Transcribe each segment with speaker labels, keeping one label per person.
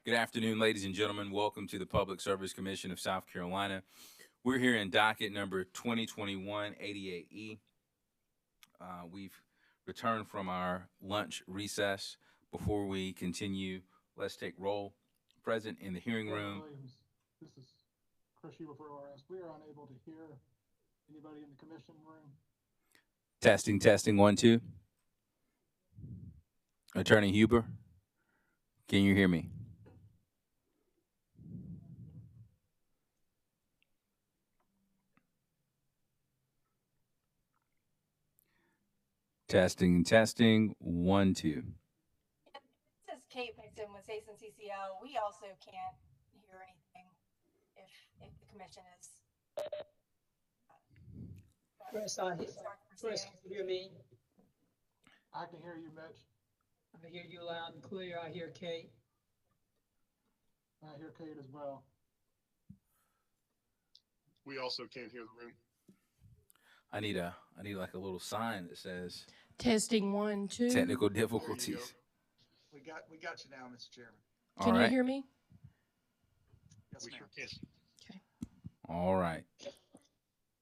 Speaker 1: Good afternoon, ladies and gentlemen. Welcome to the Public Service Commission of South Carolina. We're here in docket number 2021-88E. We've returned from our lunch recess. Before we continue, let's take roll. Present in the hearing room.
Speaker 2: Williams, this is Chris Huber for ORS. We are unable to hear anybody in the commission room.
Speaker 1: Testing, testing, 1, 2. Attorney Huber, can you hear me? Testing, testing, 1, 2.
Speaker 3: This is Kate Pixon with Sason CCO. We also can't hear anything if the commission is.
Speaker 4: Chris, can you hear me?
Speaker 2: I can hear you, Mitch.
Speaker 4: I hear you loud and clear. I hear Kate.
Speaker 2: I hear Kate as well.
Speaker 5: We also can't hear the room.
Speaker 1: I need like a little sign that says
Speaker 6: Testing 1, 2.
Speaker 1: technical difficulties.
Speaker 7: We got you now, Mr. Chairman.
Speaker 6: Can you hear me?
Speaker 7: Yes,
Speaker 5: We
Speaker 7: ma'am.
Speaker 5: sure can.
Speaker 6: Okay.
Speaker 1: All right.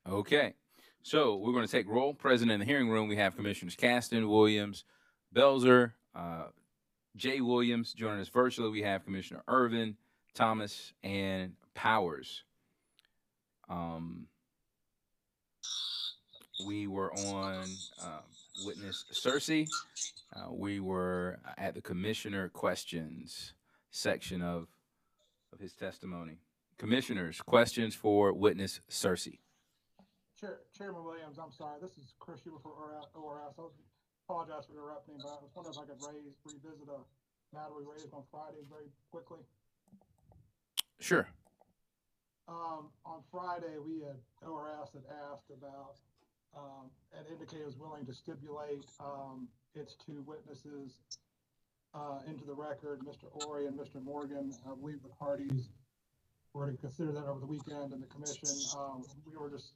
Speaker 1: Okay. So we're going to take roll. Present in the hearing room, we have Commissioners Caston, Williams, Belzer, Jay Williams. Joining us virtually, we have Commissioner Irvin, Thomas, and Powers. We were on witness Cersei. We were at the commissioner questions section of his testimony. Commissioners, questions for witness Cersei.
Speaker 2: Chairman Williams, I'm sorry. This is Chris Huber for ORS. I apologize for interrupting, but I was wondering if I could revisit a matter we raised on Friday very quickly.
Speaker 1: Sure.
Speaker 2: On Friday, ORS had asked about and indicated it was willing to stipulate its two witnesses into the record, Mr. Ori and Mr. Morgan. I believe the parties were to consider that over the weekend in the commission. We were just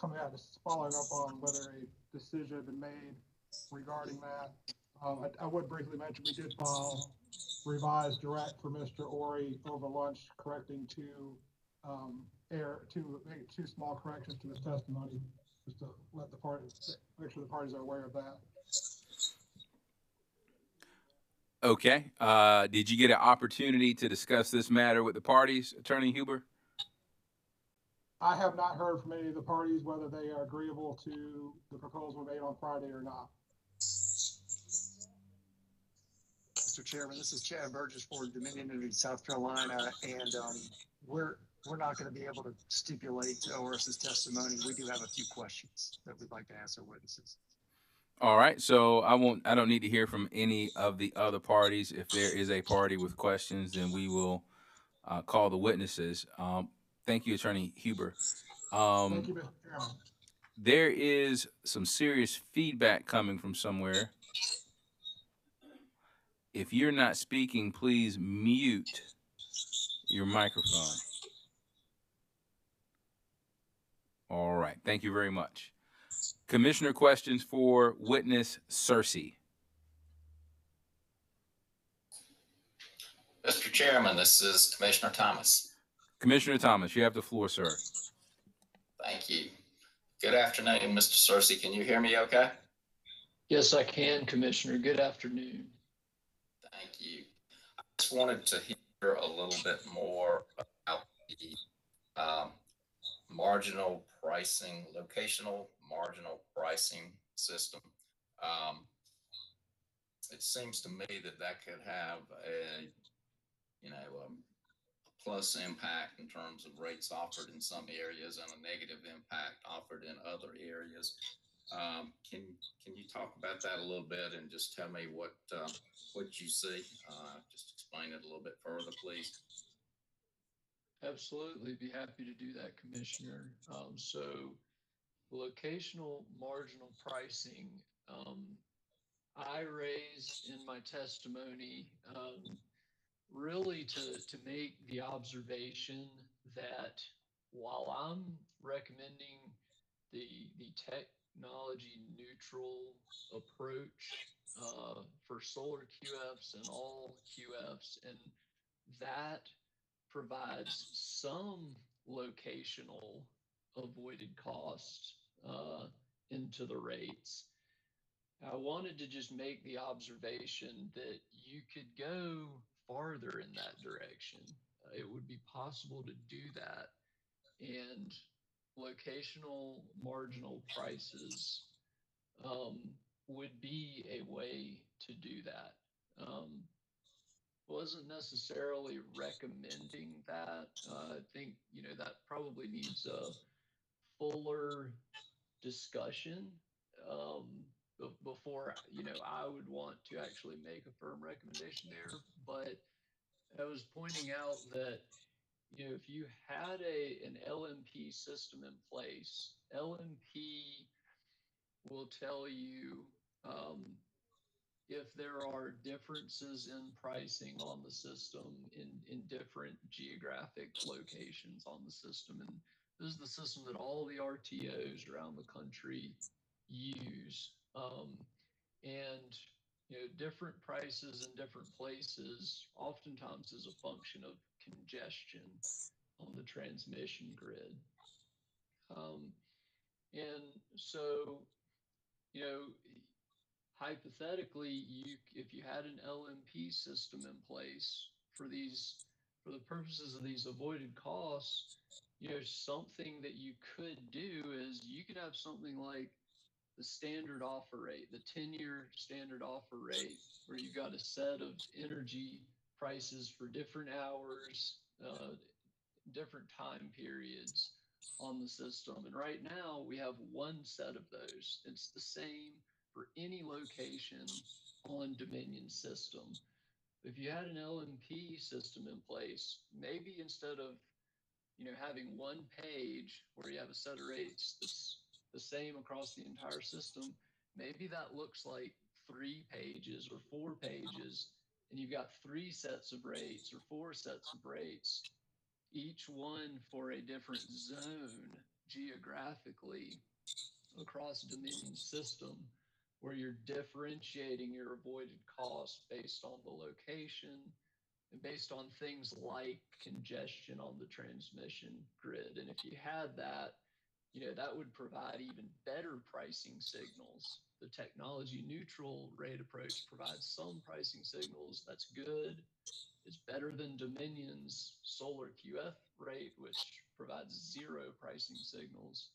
Speaker 2: coming out, just following up on whether a decision had been made regarding that. I would briefly mention we did file revised direct for Mr. Ori over lunch, correcting two small corrections to his testimony, just to let the parties, make sure the parties are aware of that.
Speaker 1: Okay. Did you get an opportunity to discuss this matter with the parties, Attorney Huber?
Speaker 2: I have not heard from any of the parties whether they are agreeable to the proposal made on Friday or not.
Speaker 7: Mr. Chairman, this is Chad Burgess for Dominion Energy, South Carolina, and we're not going to be able to stipulate ORS's testimony. We do have a few questions that we'd like to ask our witnesses.
Speaker 1: All right. So I don't need to hear from any of the other parties. If there is a party with questions, then we will call the witnesses. Thank you, Attorney Huber.
Speaker 2: Thank you, Mr. Chairman.
Speaker 1: There is some serious feedback coming from somewhere. If you're not speaking, please mute your microphone. All right. Thank you very much. Commissioner questions for witness Cersei.
Speaker 8: Mr. Chairman, this is Commissioner Thomas.
Speaker 1: Commissioner Thomas, you have the floor, sir.
Speaker 8: Thank you. Good afternoon, Mr. Cersei. Can you hear me okay?
Speaker 9: Yes, I can, Commissioner. Good afternoon.
Speaker 8: Thank you. I just wanted to hear a little bit more about the marginal pricing, locational marginal pricing system. It seems to me that could have a plus impact in terms of rates offered in some areas and a negative impact offered in other areas. Can you talk about that a little bit and just tell me what you see? Just explain it a little bit further, please.
Speaker 9: Absolutely, be happy to do that, Commissioner. So locational marginal pricing, I raised in my testimony really to make the observation that while I'm recommending the technology neutral approach for solar QFs and all QFs, and that provides some locational avoided costs into the rates. I wanted to just make the observation that you could go farther in that direction. It would be possible to do that, and locational marginal prices would be a way to do that. Um, wasn't necessarily recommending that. I think, that probably needs a fuller discussion before, I would want to actually make a firm recommendation there. But I was pointing out that, if you had an LMP system in place, LMP will tell you if there are differences in pricing on the system in different geographic locations on the system. And this is the system that all the RTOs around the country use. And different prices in different places oftentimes is a function of congestion on the transmission grid. And so, you know, hypothetically, if you had an LMP system in place for the purposes of these avoided costs, something that you could do is you could have something like the standard offer rate, the 10-year standard offer rate, where you've got a set of energy prices for different hours, different time periods on the system. And right now we have one set of those. It's the same for any location on Dominion's system. If you had an LMP system in place, maybe instead of having one page where you have a set of rates that's the same across the entire system, maybe that looks like 3 pages or 4 pages, and you've got 3 sets of rates or 4 sets of rates, each one for a different zone geographically across Dominion's system, where you're differentiating your avoided costs based on the location and based on things like congestion on the transmission grid. And if you had that, that would provide even better pricing signals. The technology neutral rate approach provides some pricing signals. That's good. It's better than Dominion's solar QF rate, which provides 0 pricing signals.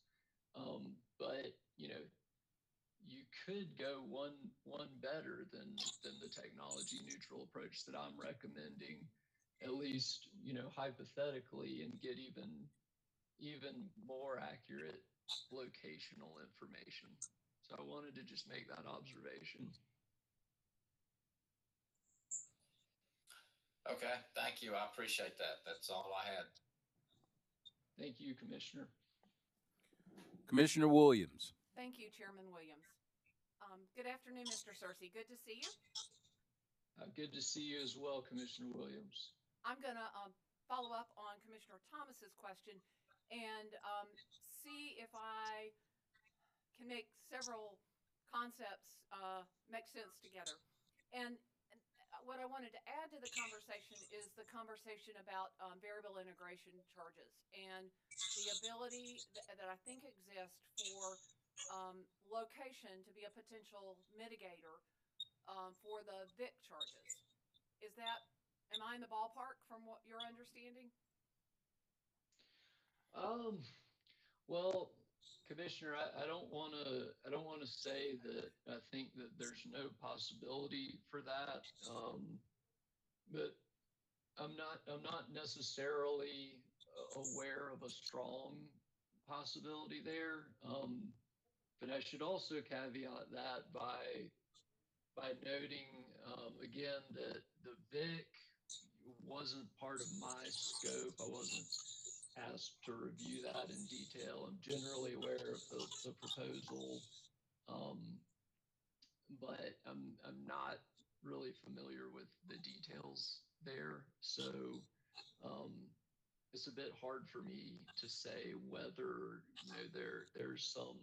Speaker 9: But you could go one better than the technology neutral approach that I'm recommending, at least hypothetically, and get even more accurate locational information. So I wanted to just make that observation.
Speaker 8: Okay, thank you. I appreciate that. That's all I had.
Speaker 9: Thank you, Commissioner.
Speaker 1: Commissioner Williams.
Speaker 10: Thank you, Chairman Williams. Good afternoon, Mr. Searcy. Good to see you.
Speaker 9: Good to see you as well, Commissioner Williams.
Speaker 10: I'm going to follow up on Commissioner Thomas's question and see if I can make several concepts make sense together. And what I wanted to add to the conversation is the conversation about variable integration charges and the ability that I think exists for location to be a potential mitigator for the VIC charges. Am I in the ballpark from what you're understanding?
Speaker 9: Well, Commissioner, I don't want to say that I think that there's no possibility for that, but I'm not necessarily aware of a strong possibility there. But I should also caveat that by noting again that the VIC wasn't part of my scope. I wasn't asked to review that in detail. I'm generally aware of the proposal, but I'm not really familiar with the details there. So it's a bit hard for me to say whether there's some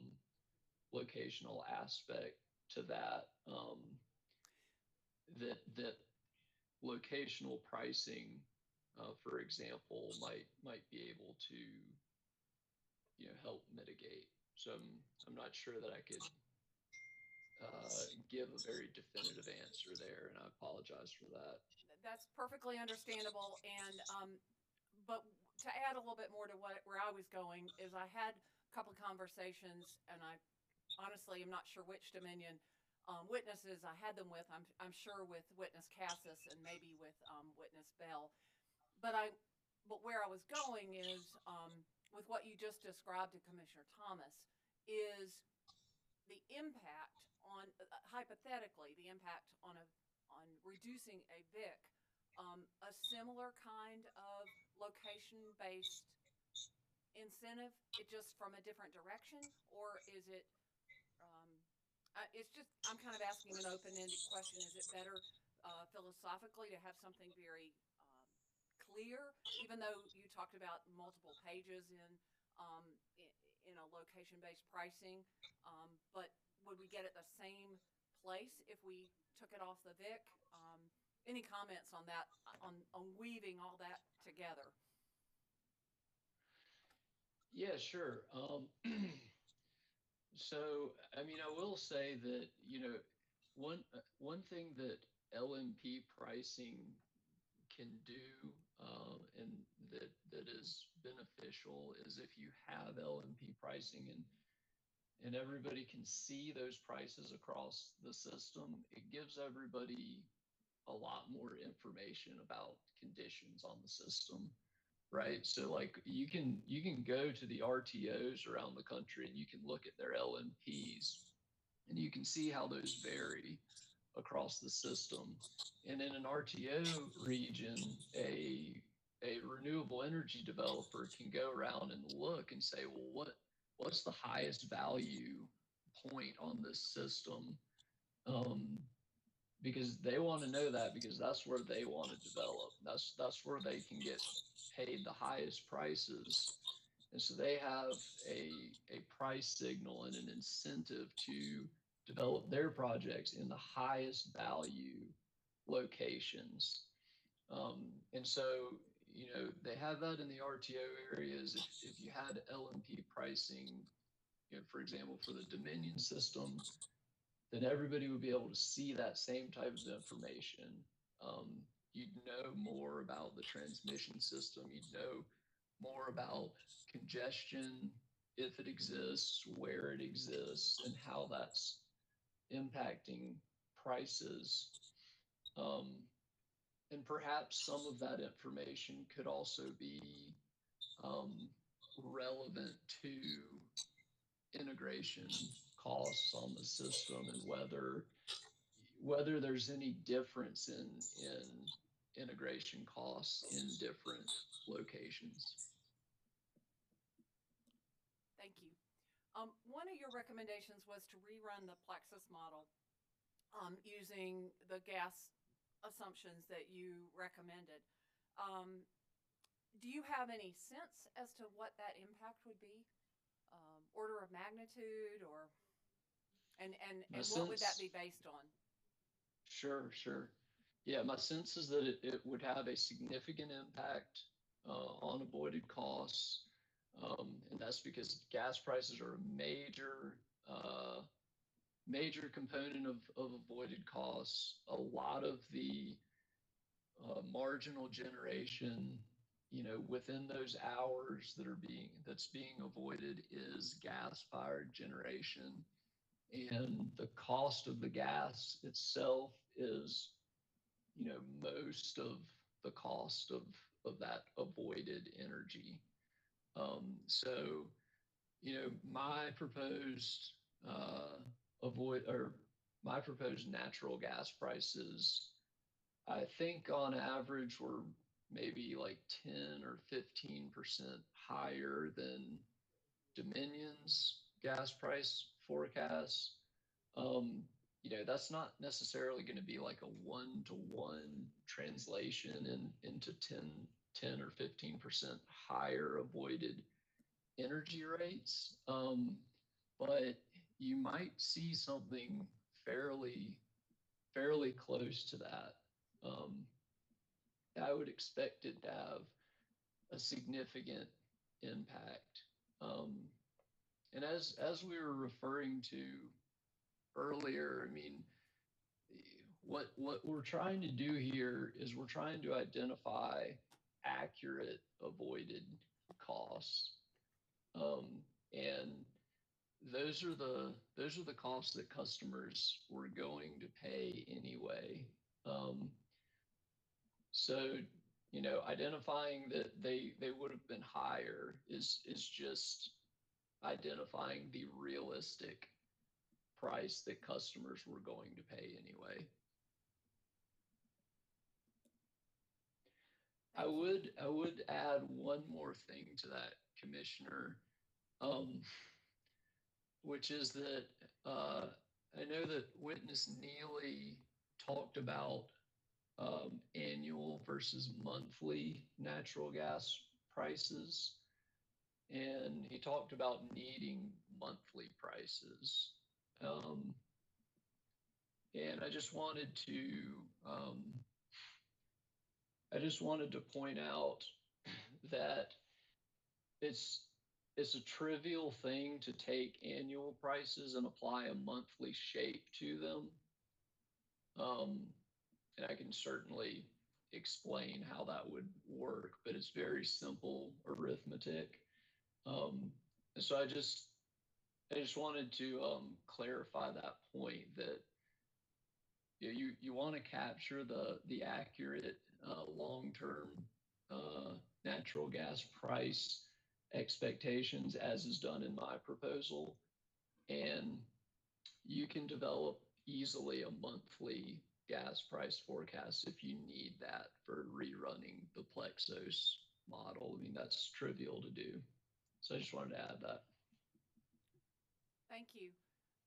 Speaker 9: locational aspect to that that locational pricing for example, might be able to, help mitigate. So I'm not sure that I could give a very definitive answer there, and I apologize for that.
Speaker 10: That's perfectly understandable. And but to add a little bit more to where I was going is I had a couple of conversations, and I honestly am not sure which Dominion witnesses I had them with. I'm sure with witness Cassis and maybe with witness Bell. But where I was going is with what you just described to Commissioner Thomas is the impact on hypothetically the impact on reducing a VIC, a similar kind of location based incentive, it just from a different direction, or is it it's just I'm kind of asking an open-ended question. Is it better philosophically to have something very clear, even though you talked about multiple pages in a location-based pricing, but would we get at the same place if we took it off the VIC? Any comments on that, on weaving all that together?
Speaker 9: Yeah, sure. So, I mean, I will say that, one thing that LMP pricing can do, and that is beneficial is if you have LMP pricing and everybody can see those prices across the system, it gives everybody a lot more information about conditions on the system, right? So like you can go to the RTOs around the country and you can look at their LMPs and you can see how those vary across the system. And in an RTO region, a renewable energy developer can go around and look and say, well, what's the highest value point on this system? Because they want to know that, because that's where they want to develop. That's where they can get paid the highest prices. And so they have a price signal and an incentive to develop their projects in the highest value locations. And so, they have that in the RTO areas. If you had LMP pricing, for example, for the Dominion system, then everybody would be able to see that same type of information. You'd know more about the transmission system. You'd know more about congestion, if it exists, where it exists, and how that's impacting prices. And perhaps some of that information could also be relevant to integration costs on the system and whether there's any difference in integration costs in different locations.
Speaker 10: Thank you. One of your recommendations was to rerun the Plexus model using the gas assumptions that you recommended. Do you have any sense as to what that impact would be? Order of magnitude, or and what would that be based on?
Speaker 9: Sure. Yeah, my sense is that it would have a significant impact on avoided costs. And that's because gas prices are a major component of avoided costs. A lot of the marginal generation, within those hours that's being avoided is gas-fired generation. And the cost of the gas itself is, most of the cost of that avoided energy. So, my proposed my proposed natural gas prices, I think on average were maybe like 10 or 15% higher than Dominion's gas price forecast. That's not necessarily going to be like a one-to-one translation into 10 or 15% higher avoided energy rates. But you might see something fairly close to that. I would expect it to have a significant impact. And as we were referring to earlier, I mean, what we're trying to do here is we're trying to identify accurate avoided costs. And those are the costs that customers were going to pay anyway. So, identifying that they would have been higher is just identifying the realistic price that customers were going to pay anyway. I would add one more thing to that, Commissioner, which is that I know that Witness Neely talked about annual versus monthly natural gas prices, and he talked about needing monthly prices. And I just wanted to point out that it's a trivial thing to take annual prices and apply a monthly shape to them. And I can certainly explain how that would work, but it's very simple arithmetic. And so I just wanted to clarify that point that you want to capture the accurate long-term natural gas price expectations as is done in my proposal, and you can develop easily a monthly gas price forecast if you need that for rerunning the Plexos model. I mean, that's trivial to do. So I just wanted to add that.
Speaker 10: Thank you.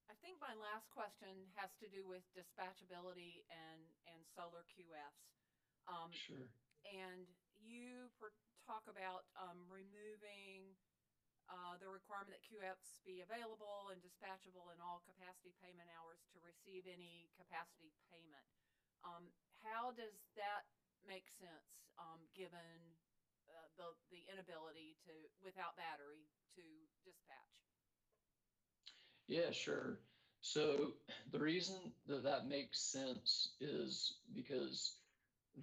Speaker 10: I think my last question has to do with dispatchability and solar QFs.
Speaker 9: Sure.
Speaker 10: And you talk about removing the requirement that QFs be available and dispatchable in all capacity payment hours to receive any capacity payment. How does that make sense given the inability to, without battery, to dispatch?
Speaker 9: Yeah, sure. So the reason that makes sense is because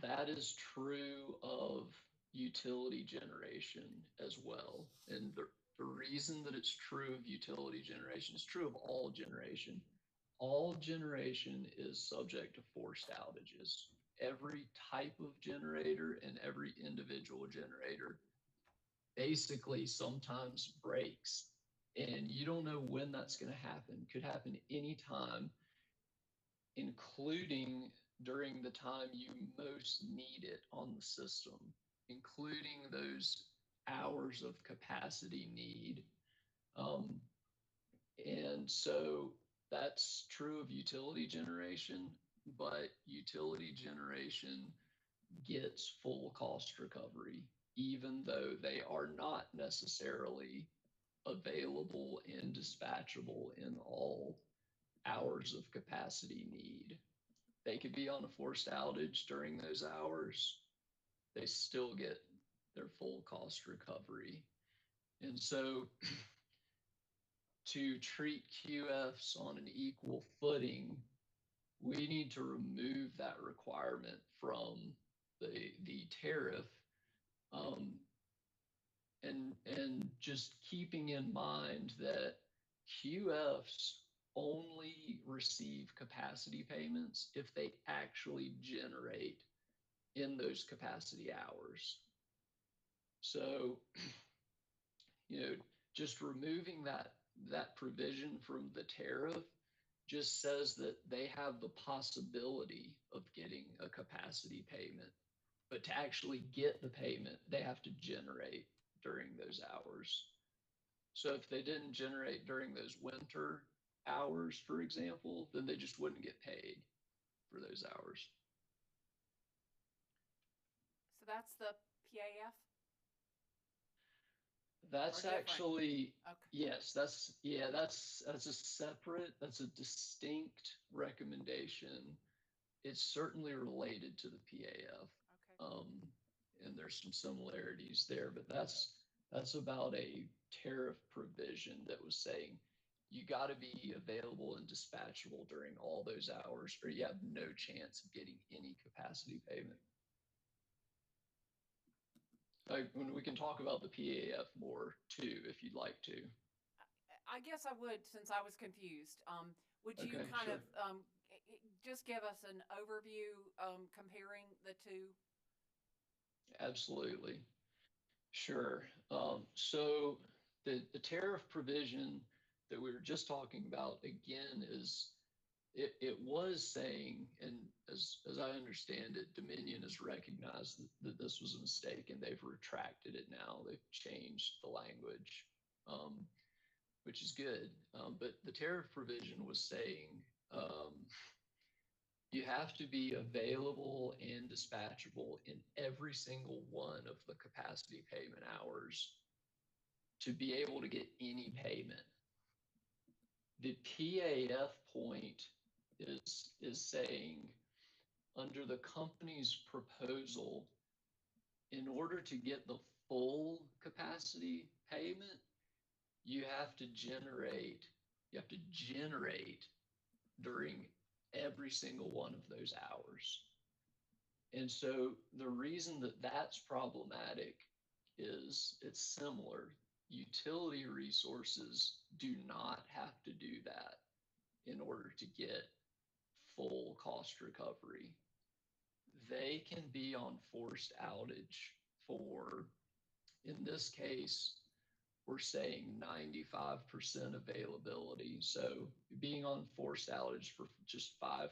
Speaker 9: that is true of utility generation as well. And the reason that it's true of utility generation is true of all generation. All generation is subject to forced outages. Every type of generator and every individual generator basically sometimes breaks. And you don't know when that's going to happen. Could happen anytime, including during the time you most need it on the system, including those hours of capacity need. And so that's true of utility generation, but utility generation gets full cost recovery, even though they are not necessarily available and dispatchable in all hours of capacity need. They could be on a forced outage during those hours. They still get their full cost recovery. And so to treat QFs on an equal footing, we need to remove that requirement from the tariff. And just keeping in mind that QFs only receive capacity payments if they actually generate in those capacity hours. So, just removing that provision from the tariff just says that they have the possibility of getting a capacity payment, but to actually get the payment, they have to generate during those hours. So if they didn't generate during those winter hours, for example, then they just wouldn't get paid for those hours.
Speaker 10: So that's the PAF?
Speaker 9: That's actually,
Speaker 10: okay.
Speaker 9: Yes, that's a distinct recommendation. It's certainly related to the PAF. and there's some similarities there, but that's about a tariff provision that was saying you got to be available and dispatchable during all those hours, or you have no chance of getting any capacity payment. When we can talk about the PAF more too, if you'd like to.
Speaker 10: I guess I would, since I was confused. Would you
Speaker 9: Okay,
Speaker 10: kind
Speaker 9: sure.
Speaker 10: of just give us an overview comparing the two?
Speaker 9: Absolutely. Sure. So the tariff provision that we were just talking about again is it was saying, and as I understand it, Dominion has recognized that this was a mistake and they've retracted it now. They've changed the language, which is good. But the tariff provision was saying you have to be available and dispatchable in every single one of the capacity payment hours to be able to get any payment. The PAF point is saying under the company's proposal, in order to get the full capacity payment, you have to generate during every single one of those hours. And so the reason that that's problematic is it's similar. Utility resources do not have to do that in order to get full cost recovery. They can be on forced outage for, in this case, we're saying 95% availability. So being on forced outage for just 5%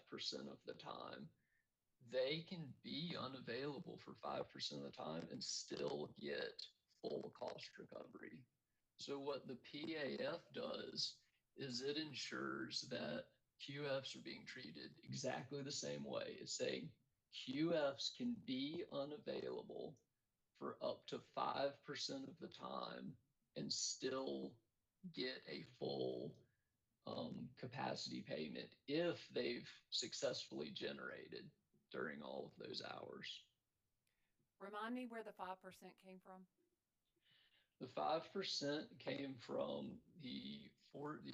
Speaker 9: of the time, they can be unavailable for 5% of the time and still get full cost recovery. So what the PAF does is it ensures that QFs are being treated exactly the same way. It's saying QFs can be unavailable for up to 5% of the time and still get a full capacity payment if they've successfully generated during all of those hours.
Speaker 10: Remind me where the 5% came from.
Speaker 9: The 5% came from the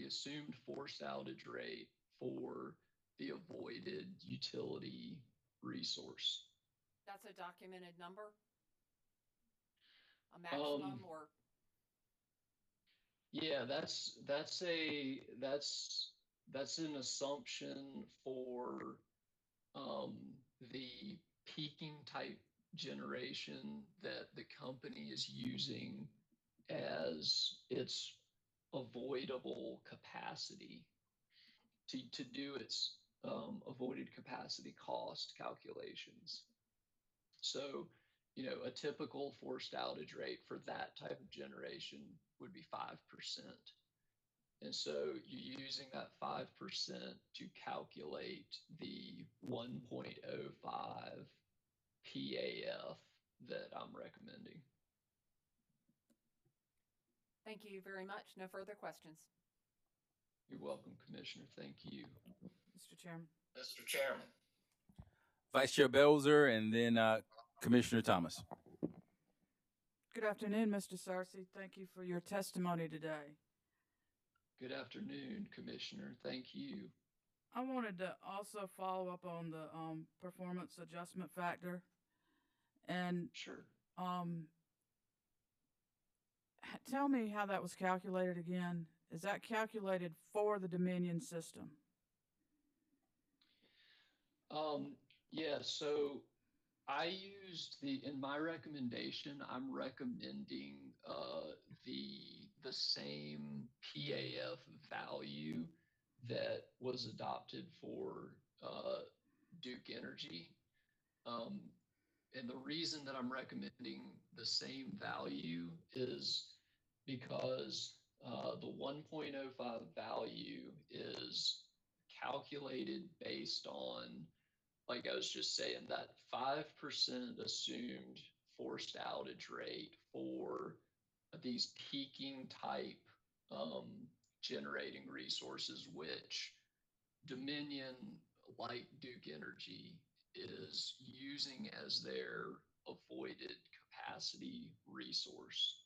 Speaker 9: assumed forced outage rate for the avoided utility resource.
Speaker 10: That's a documented number? A maximum or?
Speaker 9: Yeah, that's an assumption for the peaking type generation that the company is using as its avoidable capacity to do its avoided capacity cost calculations. So, a typical forced outage rate for that type of generation would be 5%. And so you're using that 5% to calculate the 1.05 PAF that I'm recommending.
Speaker 10: Thank you very much. No further questions.
Speaker 9: You're welcome, Commissioner. Thank you.
Speaker 6: Mr. Chairman.
Speaker 8: Mr. Chairman.
Speaker 1: Vice Chair Belzer, and then Commissioner Thomas.
Speaker 11: Good afternoon, Mr. Searcy. Thank you for your testimony today.
Speaker 9: Good afternoon, Commissioner. Thank you.
Speaker 11: I wanted to also follow up on the performance adjustment factor. And
Speaker 9: sure.
Speaker 11: Tell me how that was calculated again. Is that calculated for the Dominion system?
Speaker 9: Yeah, so I used in my recommendation, I'm recommending the same PAF value that was adopted for Duke Energy. And the reason that I'm recommending the same value is because the 1.05 value is calculated based on, like I was just saying, that 5% assumed forced outage rate for these peaking type generating resources, which Dominion, like Duke Energy, is using as their avoided capacity resource.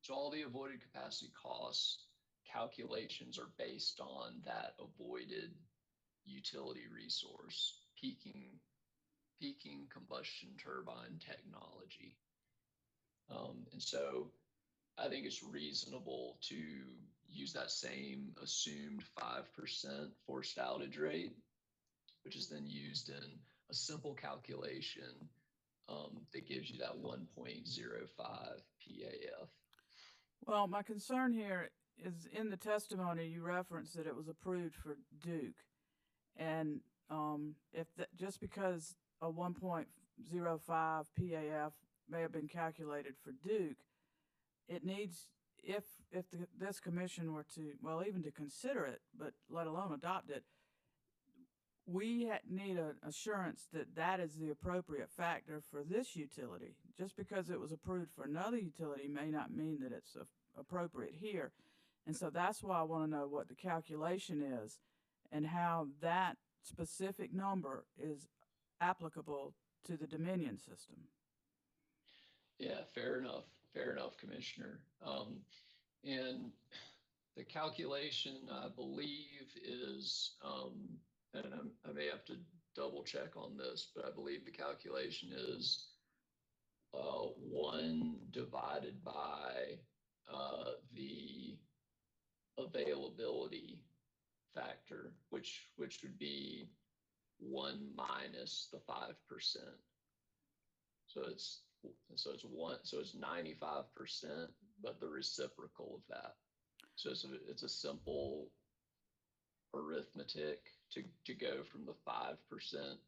Speaker 9: So all the avoided capacity costs calculations are based on that avoided utility resource, peaking combustion turbine technology. And so I think it's reasonable to use that same assumed 5% forced outage rate, which is then used in a simple calculation that gives you that 1.05 PAF.
Speaker 11: Well, my concern here is in the testimony you referenced that it was approved for Duke. And just because a 1.05 PAF may have been calculated for Duke, it needs, if this commission were to, well, even to consider it, but let alone adopt it, we need an assurance that that is the appropriate factor for this utility. Just because it was approved for another utility may not mean that it's appropriate here. And so that's why I want to know what the calculation is and how that specific number is applicable to the Dominion system.
Speaker 9: Yeah, fair enough, Commissioner. And the calculation, I believe, is, and I may have to double check on this, but I believe the calculation is 1 divided by the availability factor, which would be 1 minus the 5%. So it's 95%, but the reciprocal of that. So it's a simple arithmetic to go from the 5%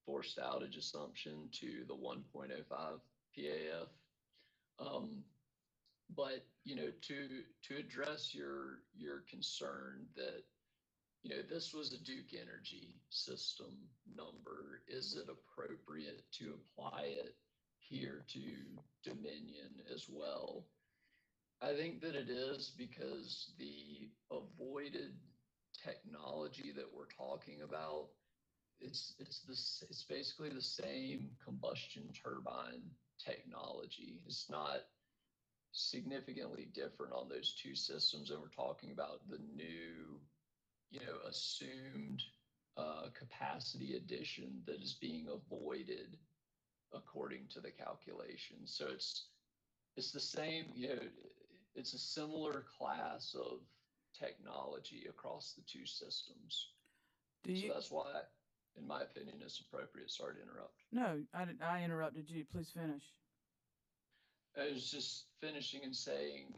Speaker 9: forced outage assumption to the 1.05 PAF. But to address your concern that this was a Duke Energy system number, is it appropriate to apply it here to Dominion as well? I think that it is, because the avoided technology that we're talking about, it's basically the same combustion turbine technology. It's not significantly different on those two systems, and we're talking about the new assumed capacity addition that is being avoided according to the calculation. So it's the same, it's a similar class of technology across the two systems. So that's why, in my opinion, it's appropriate. Sorry to interrupt.
Speaker 11: No, I interrupted you. Please finish.
Speaker 9: I was just finishing and saying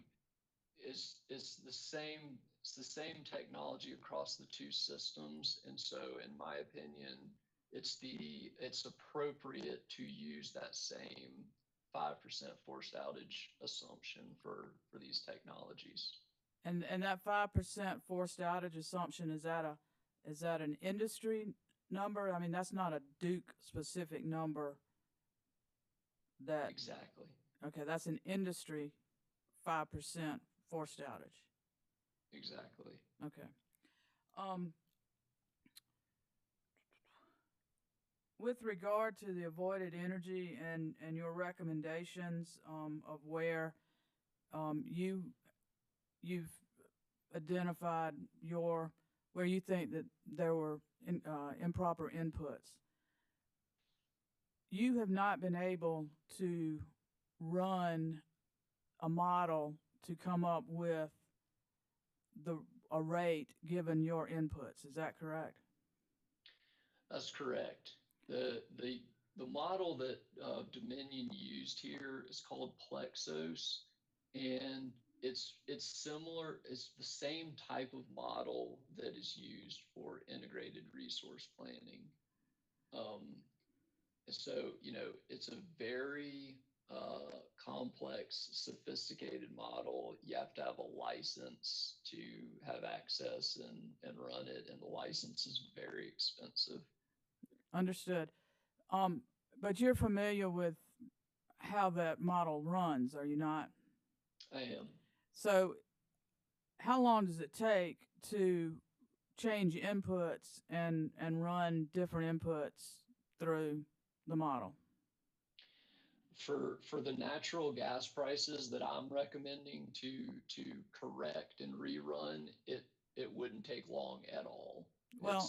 Speaker 9: it's the same technology across the two systems, and so in my opinion, it's appropriate to use that same 5% forced outage assumption for these technologies.
Speaker 11: And that 5% forced outage assumption, is that an industry number? I mean, that's not a Duke specific number. That
Speaker 9: exactly.
Speaker 11: Okay, that's an industry 5% forced outage.
Speaker 9: Exactly.
Speaker 11: Okay. With regard to the avoided energy and your recommendations of where you've identified where you think that there were improper inputs, you have not been able to run a model to come up with a rate given your inputs. Is that correct?
Speaker 9: That's correct. The model that Dominion used here is called Plexos, and it's similar. It's the same type of model that is used for integrated resource planning. So it's a very complex, sophisticated model. You have to have a license to have access and run it, and the license is very expensive.
Speaker 11: Understood. But you're familiar with how that model runs, are you not?
Speaker 9: I am.
Speaker 11: So how long does it take to change inputs and run different inputs through the model?
Speaker 9: For the natural gas prices that I'm recommending to correct and rerun, it wouldn't take long at all.
Speaker 11: Well,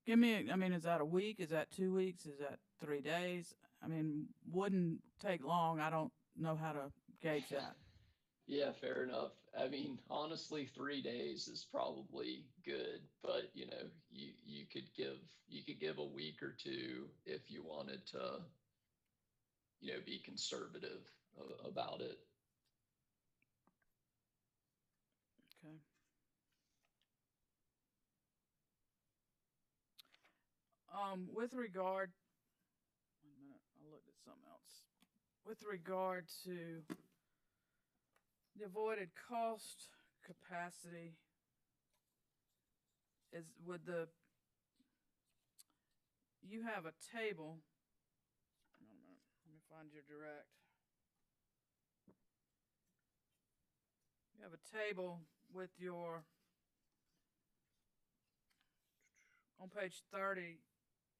Speaker 11: give me, I mean, is that a week? Is that 2 weeks? Is that 3 days? I mean, wouldn't take long. I don't know how to gauge that.
Speaker 9: Yeah, fair enough. I mean, honestly, 3 days is probably good, but you could give a week or two if you wanted to, be conservative about it.
Speaker 11: Okay. With regard, 1 minute, I looked at something else. With regard to the avoided cost capacity, you have a table. Hang on a minute, let me find your direct. You have a table with on page 30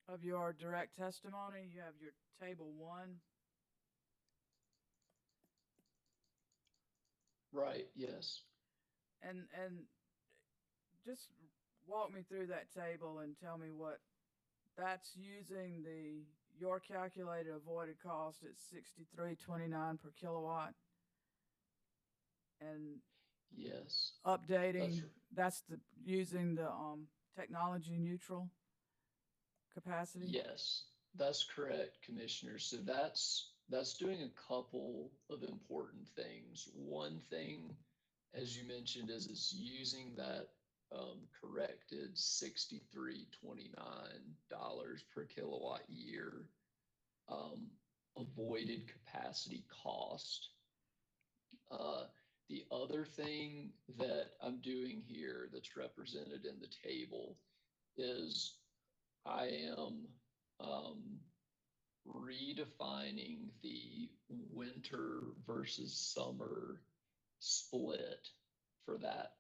Speaker 11: of your direct testimony, you have your table 1.
Speaker 9: Right, yes.
Speaker 11: And just walk me through that table and tell me what that's using your calculated avoided cost at $63.29 per kilowatt. And
Speaker 9: yes,
Speaker 11: updating that's using the technology neutral capacity.
Speaker 9: Yes, that's correct, Commissioner. So that's doing a couple of important things. One thing, as you mentioned, is it's using that corrected $63.29 per kilowatt year avoided capacity cost. The other thing that I'm doing here that's represented in the table is I am redefining the winter versus summer split for that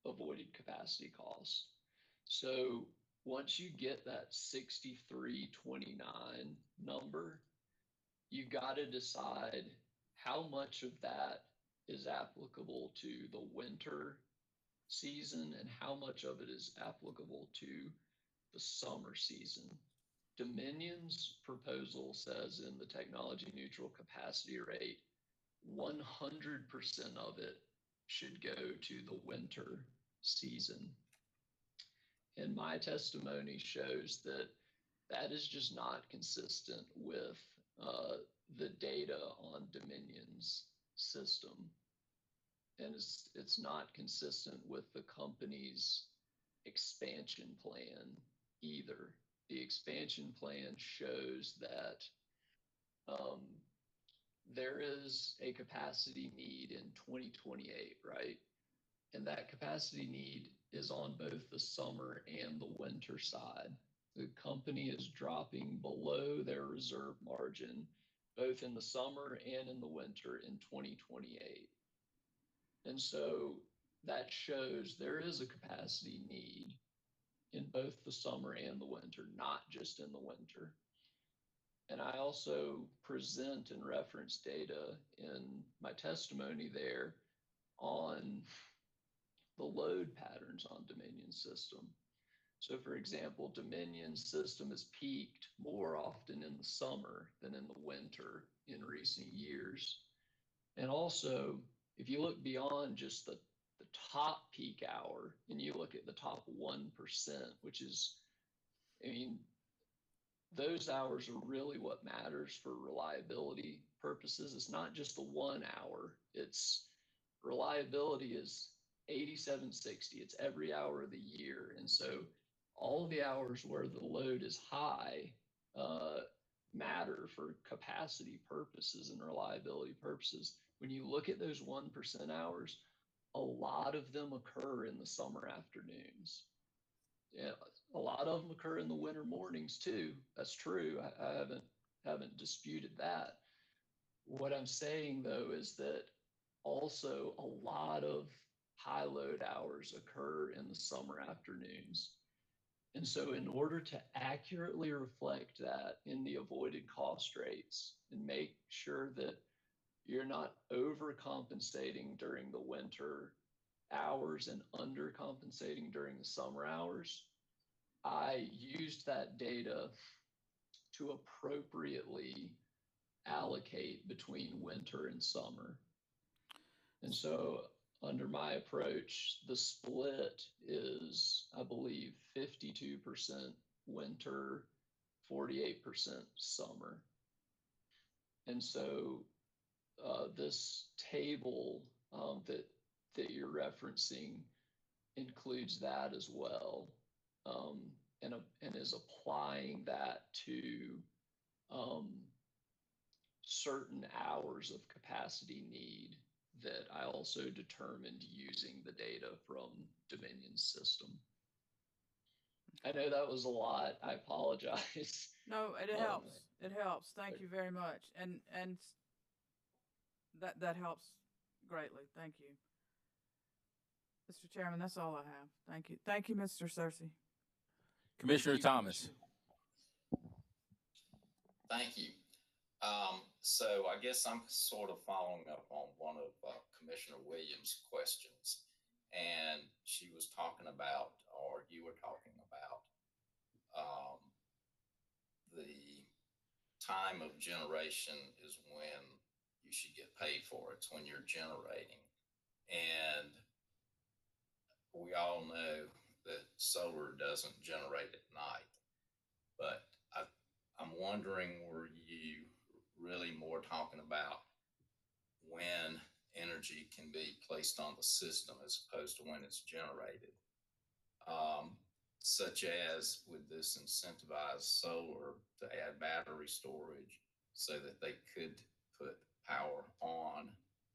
Speaker 9: avoided capacity cost. So once you get that 63.29 number, you got to decide how much of that is applicable to the winter season and how much of it is applicable to the summer season. Dominion's proposal says in the technology neutral capacity rate, 100% of it should go to the winter season. And my testimony shows that that is just not consistent with the data on Dominion's system. And it's not consistent with the company's expansion plan either. The expansion plan shows that there is a capacity need in 2028, right? And that capacity need is on both the summer and the winter side. The company is dropping below their reserve margin, both in the summer and in the winter in 2028. And so that shows there is a capacity need in both the summer and the winter, not just in the winter. And I also present and reference data in my testimony there on the load patterns on Dominion's system. So for example, Dominion's system has peaked more often in the summer than in the winter in recent years. And also, if you look beyond just the top peak hour and you look at the top 1%, which is, I mean, those hours are really what matters for reliability purposes. It's not just the 1 hour. It's reliability is 8760. It's every hour of the year. And so all the hours where the load is high matter for capacity purposes and reliability purposes. When you look at those 1% hours, a lot of them occur in the summer afternoons. Yeah, a lot of them occur in the winter mornings too. That's true. I haven't disputed that. What I'm saying though is that also a lot of high load hours occur in the summer afternoons. And so in order to accurately reflect that in the avoided cost rates and make sure that you're not overcompensating during the winter hours and undercompensating during the summer hours, I used that data to appropriately allocate between winter and summer. And so under my approach, the split is, I believe, 52% winter, 48% summer. And so this table that you're referencing includes that as well, and is applying that to certain hours of capacity need that I also determined using the data from Dominion's system. I know that was a lot. I apologize.
Speaker 11: No, it helps. It helps. Thank you very much. And that helps greatly. Thank you. Mr. Chairman, that's all I have. Thank you. Thank you, Mr. Searcy.
Speaker 1: Commissioner Thomas.
Speaker 8: Thank you. So I guess I'm sort of following up on one of Commissioner Williams' questions. And she was talking about, or you were talking about, the time of generation is when you should get paid for it. It's when you're generating. And we all know that solar doesn't generate at night. But I'm wondering, were you really more talking about when energy can be placed on the system as opposed to when it's generated? Such as, would this incentivize solar to add battery storage so that they could put power on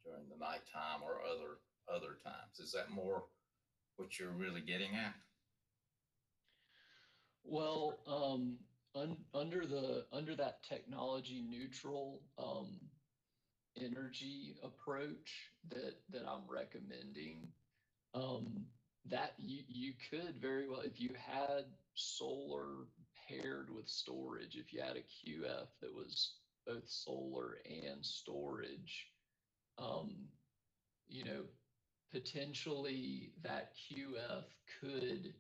Speaker 8: during the nighttime or other times? Is that more what you're really getting at?
Speaker 9: Well, under that technology neutral energy approach that I'm recommending, that you could very well, if you had solar paired with storage, if you had a QF that was both solar and storage, potentially that QF could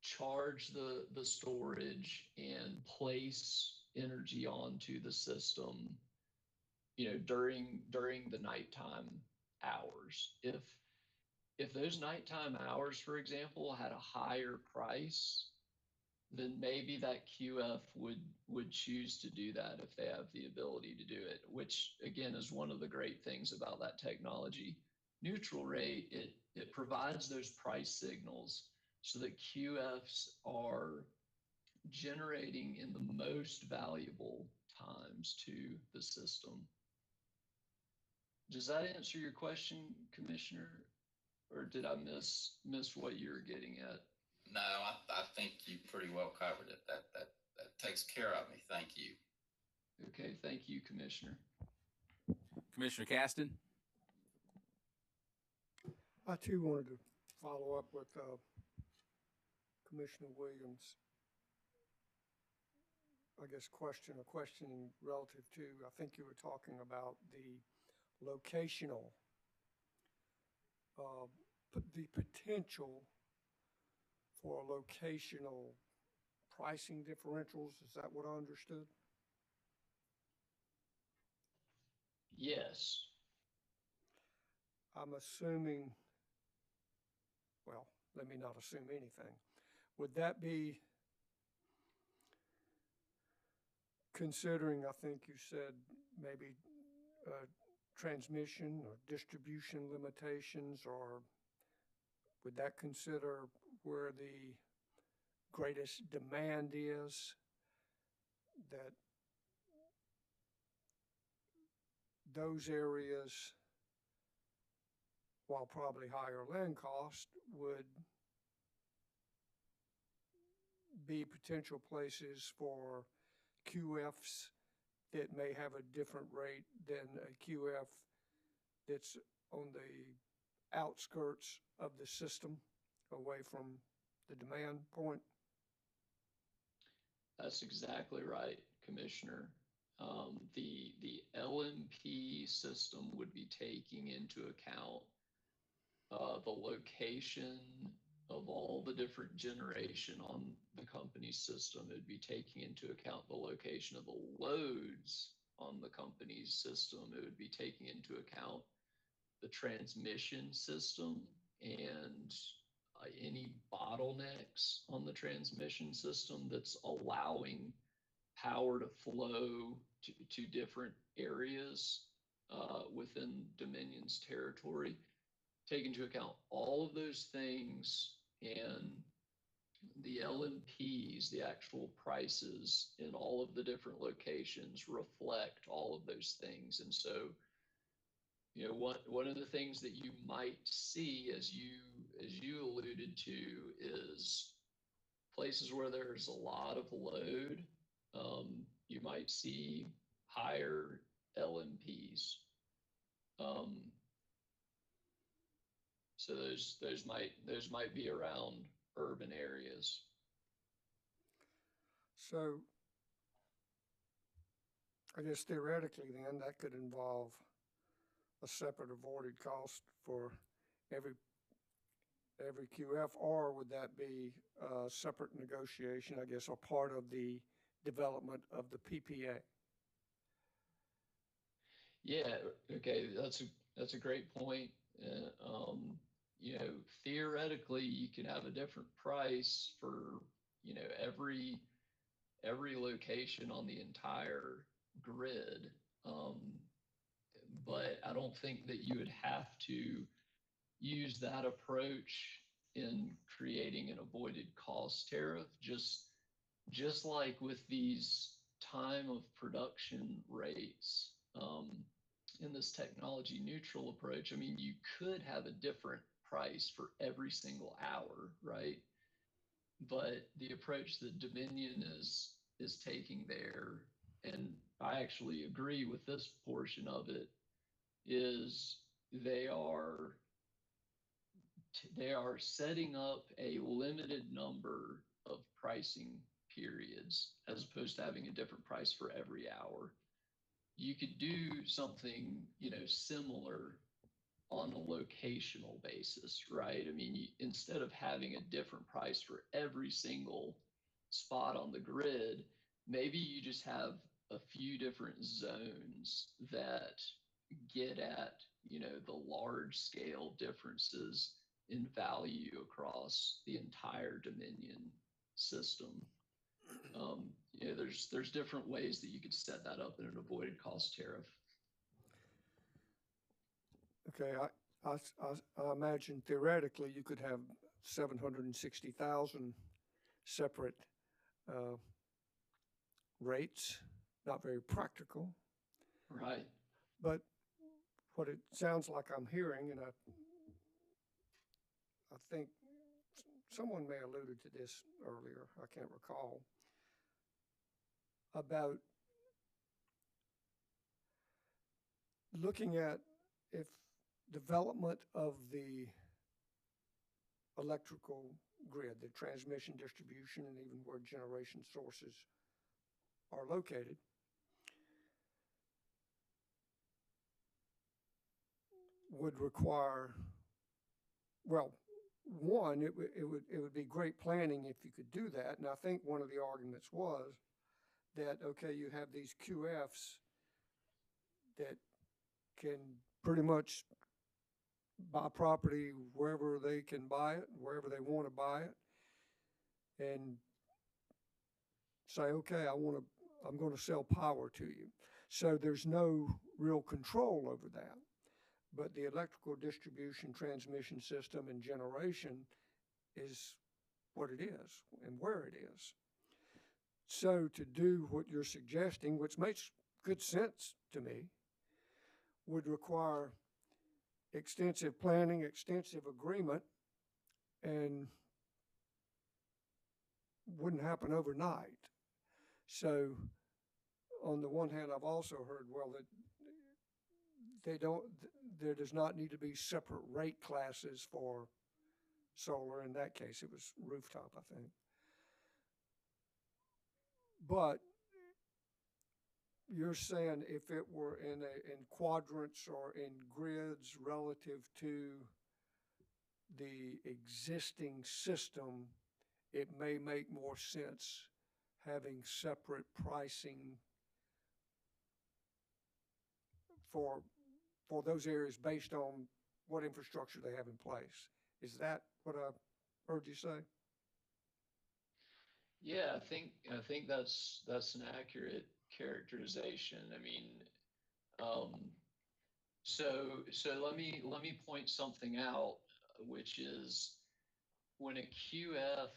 Speaker 9: charge the storage and place energy onto the system, during the nighttime hours. If those nighttime hours, for example, had a higher price, then maybe that QF would choose to do that if they have the ability to do it, which again is one of the great things about that technology neutral rate. It provides those price signals so that QFs are generating in the most valuable times to the system. Does that answer your question, Commissioner? Or did I miss what you were getting at?
Speaker 8: No, I think you pretty well covered it. That takes care of me. Thank you.
Speaker 9: Okay, thank you, Commissioner.
Speaker 1: Commissioner Caston.
Speaker 12: I too wanted to follow up with Commissioner Williams. I guess questioning relative to, I think you were talking about the locational, the potential for locational pricing differentials. Is that what I understood?
Speaker 9: Yes.
Speaker 12: I'm assuming, well, let me not assume anything. Would that be considering, I think you said maybe transmission or distribution limitations, or would that consider where the greatest demand is, that those areas, while probably higher land cost, would be potential places for QFs that may have a different rate than a QF that's on the outskirts of the system, away from the demand point?
Speaker 9: That's exactly right, Commissioner. The LMP system would be taking into account the location of all the different generation on the company's system. It would be taking into account the location of the loads on the company's system. It would be taking into account the transmission system and any bottlenecks on the transmission system that's allowing power to flow to different areas within Dominion's territory. Take into account all of those things, and the LMPs, the actual prices in all of the different locations reflect all of those things. And so, you know, one of the things that you might see, as you alluded to, is places where there's a lot of load. You might see higher LMPs. So those might be around urban areas.
Speaker 12: So I guess theoretically then that could involve a separate avoided cost for every QF, or would that be a separate negotiation, I guess, or part of the development of the PPA?
Speaker 9: Yeah, okay, that's a great point. You know, theoretically, you could have a different price for, you know, every location on the entire grid. But I don't think that you would have to use that approach in creating an avoided cost tariff. Just like with these time of production rates, in this technology neutral approach, I mean, you could have a different price for every single hour, right? But the approach that Dominion is taking there, and I actually agree with this portion of it, is they are setting up a limited number of pricing periods as opposed to having a different price for every hour. You could do something, you know, similar on a locational basis, right? I mean, instead of having a different price for every single spot on the grid, maybe you just have a few different zones that get at, you know, the large scale differences in value across the entire Dominion system. You know, there's different ways that you could set that up in an avoided cost tariff.
Speaker 12: Okay, I imagine theoretically you could have 760,000 separate rates. Not very practical.
Speaker 9: Right.
Speaker 12: But what it sounds like I'm hearing, and I think someone may have alluded to this earlier, I can't recall, about looking at if development of the electrical grid, the transmission, distribution, and even where generation sources are located, would require, well, one, it would be great planning if you could do that. And I think one of the arguments was that, okay, you have these QFs that can pretty much buy property wherever they can buy it, wherever they want to buy it, and say, okay, I'm going to sell power to you. So there's no real control over that. But the electrical distribution, transmission system, and generation is what it is and where it is. So to do what you're suggesting, which makes good sense to me, would require extensive planning, extensive agreement, and wouldn't happen overnight. So on the one hand, I've also heard, well, that there does not need to be separate rate classes for solar. In that case, it was rooftop, I think. But you're saying if it were in quadrants or in grids relative to the existing system, it may make more sense having separate pricing for those areas based on what infrastructure they have in place. Is that what I heard you say?
Speaker 9: Yeah, I think that's an accurate characterization. I mean, um, so let me point something out, which is when a QF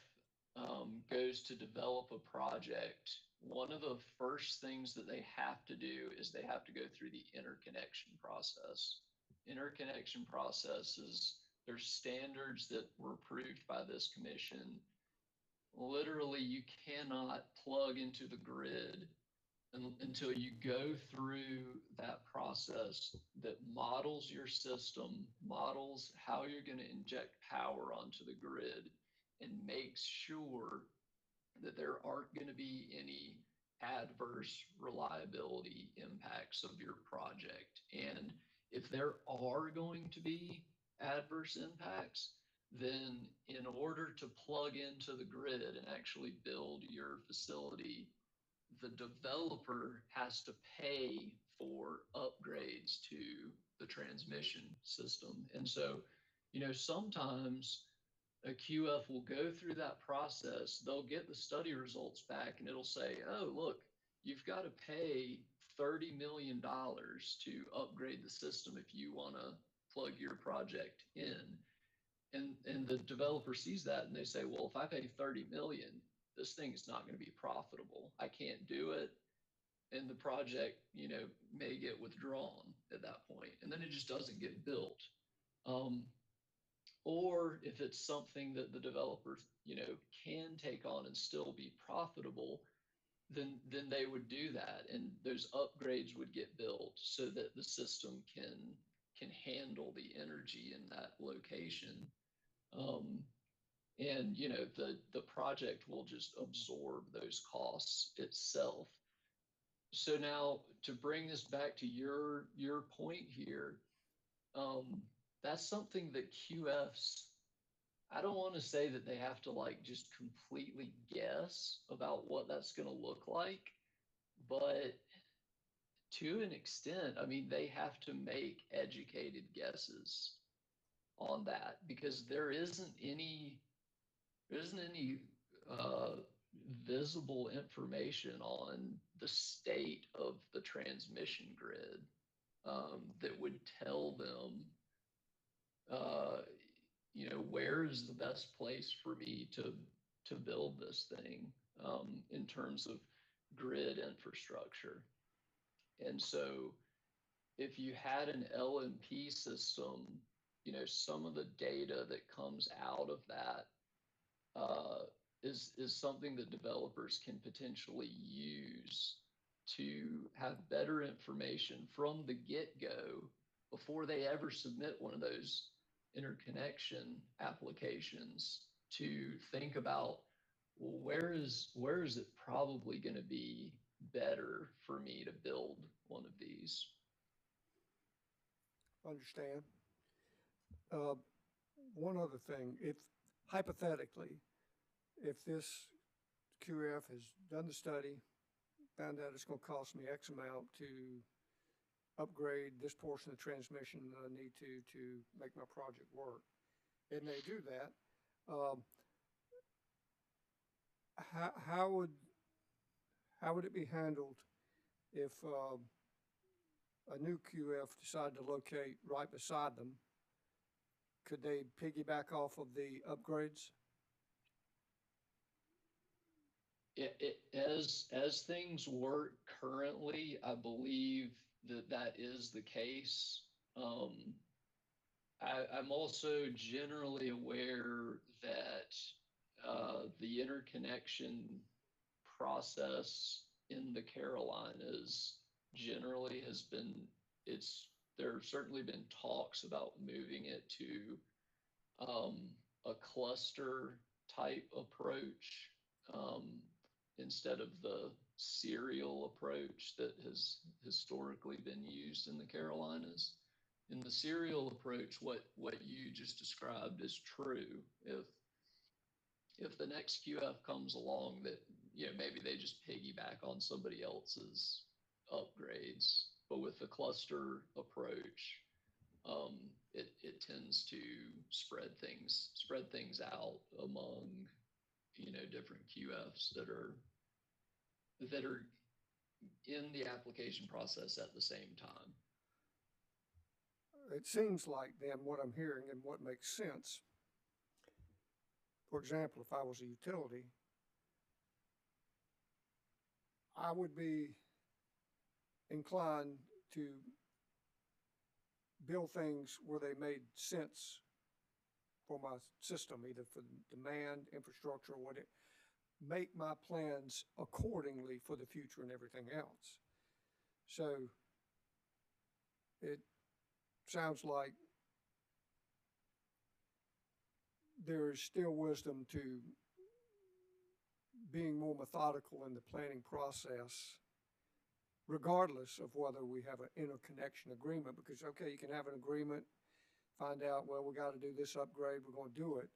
Speaker 9: goes to develop a project, one of the first things that they have to do is they have to go through the interconnection process. Interconnection process is there's standards that were approved by this commission. Literally, you cannot plug into the grid until you go through that process that models your system, models how you're going to inject power onto the grid, and makes sure that there aren't going to be any adverse reliability impacts of your project. And if there are going to be adverse impacts, then in order to plug into the grid and actually build your facility, the developer has to pay for upgrades to the transmission system. And so, you know, sometimes a QF will go through that process, they'll get the study results back, and it'll say, oh, look, you've got to pay $30 million to upgrade the system if you want to plug your project in. And the developer sees that and they say, well, if I pay 30 million, this thing is not going to be profitable. I can't do it. And the project, you know, may get withdrawn at that point, and then it just doesn't get built. Or if it's something that the developer, you know, can take on and still be profitable, then they would do that, and those upgrades would get built so that the system can handle the energy in that location. And you know, the project will just absorb those costs itself. So now to bring this back to your point here, that's something that QFs, I don't want to say that they have to like just completely guess about what that's going to look like, but to an extent, I mean, they have to make educated guesses on that because there isn't any uh, visible information on the state of the transmission grid that would tell them, you know, where is the best place for me to build this thing in terms of grid infrastructure. And so if you had an LMP system, you know, some of the data that comes out of that is something that developers can potentially use to have better information from the get-go before they ever submit one of those interconnection applications to think about, well, where is it probably going to be better for me to build one of these?
Speaker 12: Understand. One other thing, if hypothetically, if this QF has done the study, found out it's going to cost me X amount to upgrade this portion of the transmission that I need to make my project work, and they do that, how would it be handled if a new QF decided to locate right beside them? Could they piggyback off of the upgrades?
Speaker 9: As things work currently, I believe that is the case. I'm also generally aware that the interconnection process in the Carolinas generally has been, there have certainly been talks about moving it to a cluster type approach, instead of the serial approach that has historically been used in the Carolinas. In the serial approach, what you just described is true. If the next QF comes along that, you know, maybe they just piggyback on somebody else's upgrades, but with the cluster approach, it tends to spread things out among, you know, different QFs that are in the application process at the same time.
Speaker 12: It seems like then what I'm hearing and what makes sense, for example, if I was a utility, I would be inclined to build things where they made sense for my system, either for demand, infrastructure, or whatever. Make my plans accordingly for the future and everything else. So it sounds like there is still wisdom to being more methodical in the planning process, regardless of whether we have an interconnection agreement, because, okay, you can have an agreement, find out, well, we got to do this upgrade, we're going to do it.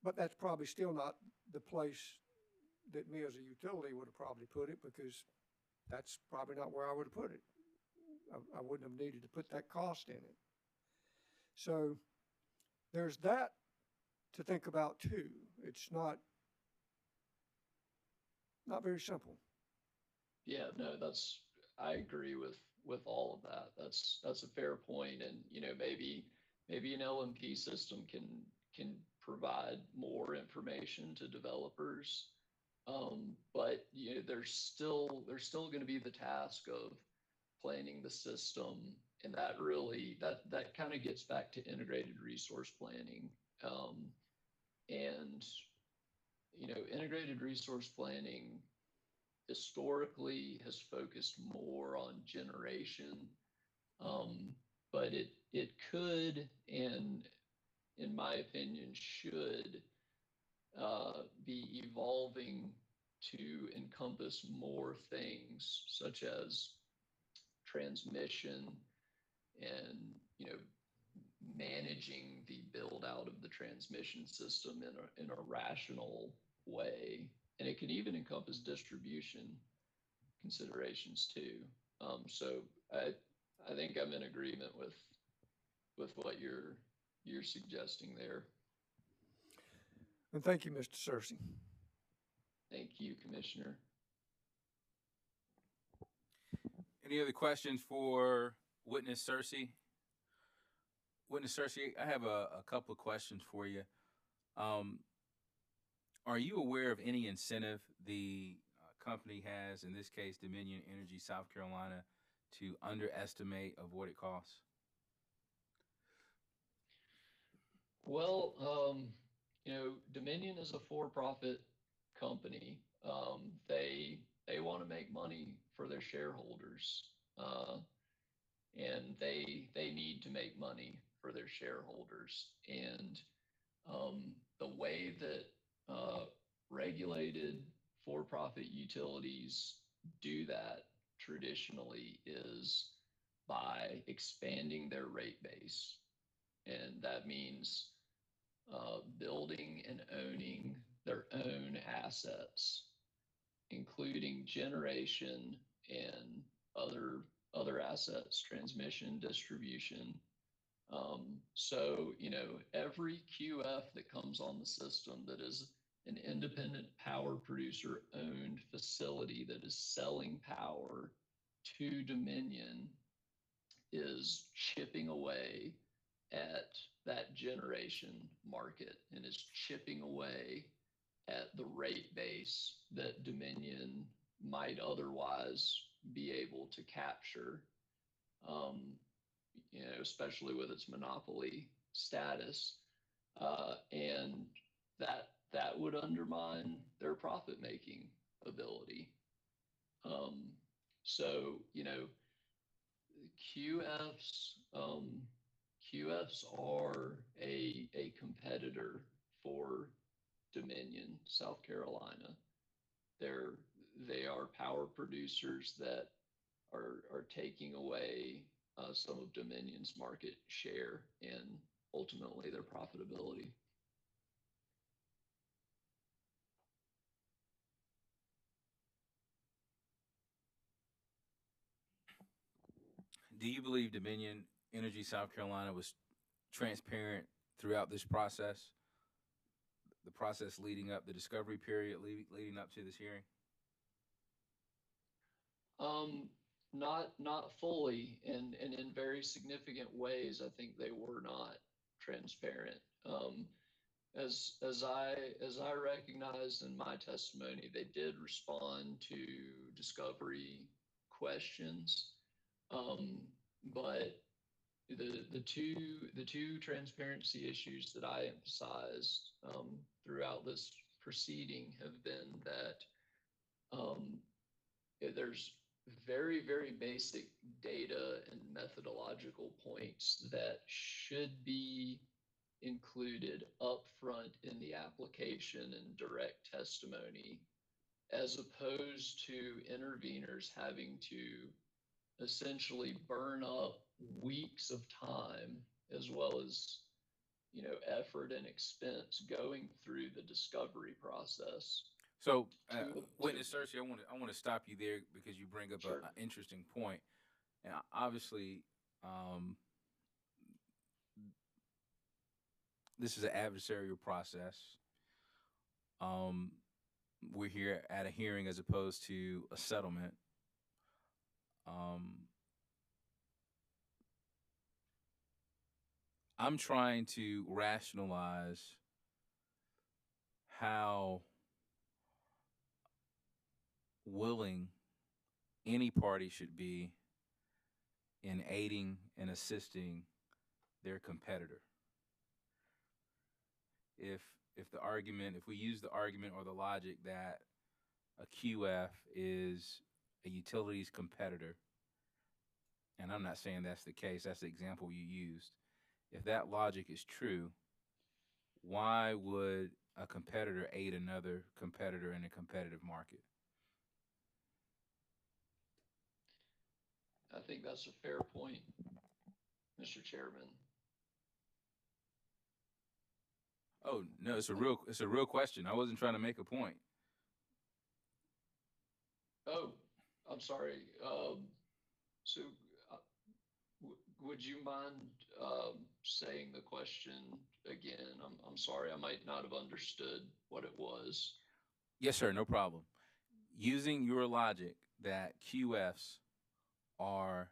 Speaker 12: But that's probably still not the place that me as a utility would have probably put it, because that's probably not where I would have put it. I wouldn't have needed to put that cost in it. So there's that to think about too. It's not very simple.
Speaker 9: Yeah, no, I agree with all of that. That's a fair point. And, you know, maybe an LMP system can provide more information to developers. But, you know, there's still going to be the task of planning the system. And that really, that kind of gets back to integrated resource planning. And, you know, integrated resource planning historically has focused more on generation, but it could, and in my opinion should, be evolving to encompass more things such as transmission and, you know, managing the build out of the transmission system in a rational way. And it can even encompass distribution considerations too. So I think I'm in agreement with what you're suggesting there.
Speaker 12: And thank you, Mr. Searcy.
Speaker 9: Thank you, Commissioner.
Speaker 1: Any other questions for Witness Searcy? Witness Searcy, I have a couple of questions for you. Are you aware of any incentive the company has, in this case, Dominion Energy South Carolina, to underestimate of what it costs?
Speaker 9: Well, you know, Dominion is a for-profit company. They want to make money for their shareholders, and they need to make money for their shareholders. And the way that regulated for-profit utilities do that traditionally is by expanding their rate base. And that means building and owning their own assets, including generation and other assets, transmission, distribution. So, you know, every QF that comes on the system that is an independent power producer owned facility that is selling power to Dominion is chipping away at that generation market and is chipping away at the rate base that Dominion might otherwise be able to capture, you know, especially with its monopoly status. And that would undermine their profit-making ability. So, you know, QFs are a competitor for Dominion, South Carolina. They are power producers that are taking away some of Dominion's market share and ultimately their profitability.
Speaker 1: Do you believe Dominion Energy South Carolina was transparent throughout this process? The process leading up, the discovery period leading up to this hearing?
Speaker 9: Not fully, and in very significant ways, I think they were not transparent. As I recognized in my testimony, they did respond to discovery questions, but the two transparency issues that I emphasized throughout this proceeding have been that there's very basic data and methodological points that should be included upfront in the application and direct testimony, as opposed to interveners having to essentially burn up weeks of time as well as effort and expense going through the discovery process.
Speaker 1: So, witness Cersei, I want to stop you there because you bring up
Speaker 9: Sure.
Speaker 1: an interesting point, and obviously, this is an adversarial process. We're here at a hearing as opposed to a settlement. I'm trying to rationalize how willing any party should be in aiding and assisting their competitor. If we use the argument or the logic that a QF is a utilities competitor, and I'm not saying that's the case, that's the example you used. If that logic is true, why would a competitor aid another competitor in a competitive market?
Speaker 9: I think that's a fair point, Mr. Chairman.
Speaker 1: Oh no, it's a real question. I wasn't trying to make a point.
Speaker 9: Oh, I'm sorry. So, would you mind saying the question again? I'm sorry, I might not have understood what it was.
Speaker 1: Yes, sir, no problem. Using your logic that QFs are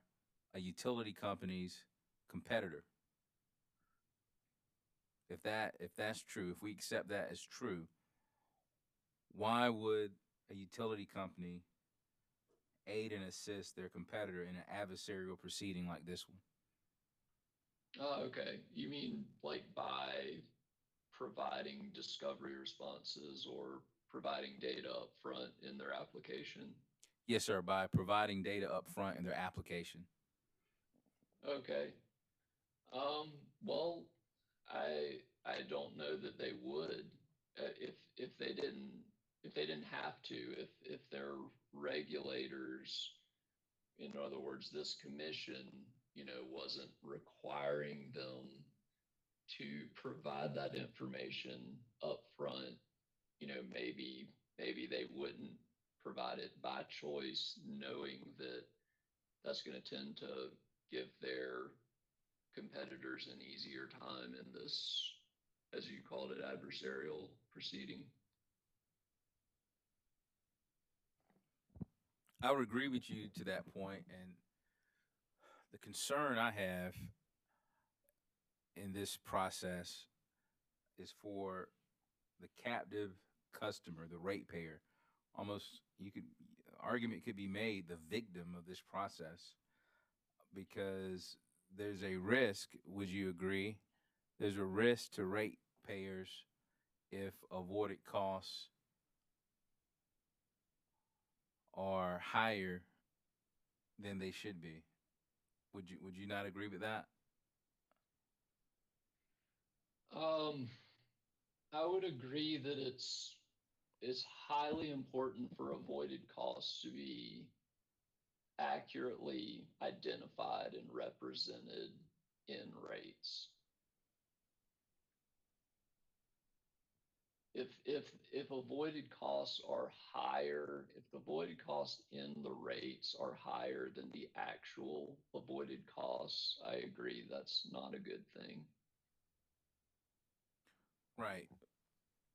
Speaker 1: a utility company's competitor, if that's true, if we accept that as true, why would a utility company aid and assist their competitor in an adversarial proceeding like this one?
Speaker 9: Okay. You mean like by providing discovery responses or providing data up front in their application?
Speaker 1: Yes, sir, by providing data up front in their application.
Speaker 9: Okay. Well, I don't know that they would if they didn't have to, if their regulators, in other words, this commission, wasn't requiring them to provide that information up front, maybe they wouldn't provide it by choice, knowing that that's going to tend to give their competitors an easier time in this, as you called it, adversarial proceeding.
Speaker 1: I would agree with you to that point, and the concern I have in this process is for the captive customer, the ratepayer. Almost, argument could be made, the victim of this process, because there's a risk. Would you agree? There's a risk to ratepayers if avoided costs are higher than they should be. Would you not agree with that?
Speaker 9: I would agree that it's highly important for avoided costs to be accurately identified and represented in rates. If avoided costs are higher, if the avoided costs in the rates are higher than the actual avoided costs, I agree that's not a good thing.
Speaker 1: Right.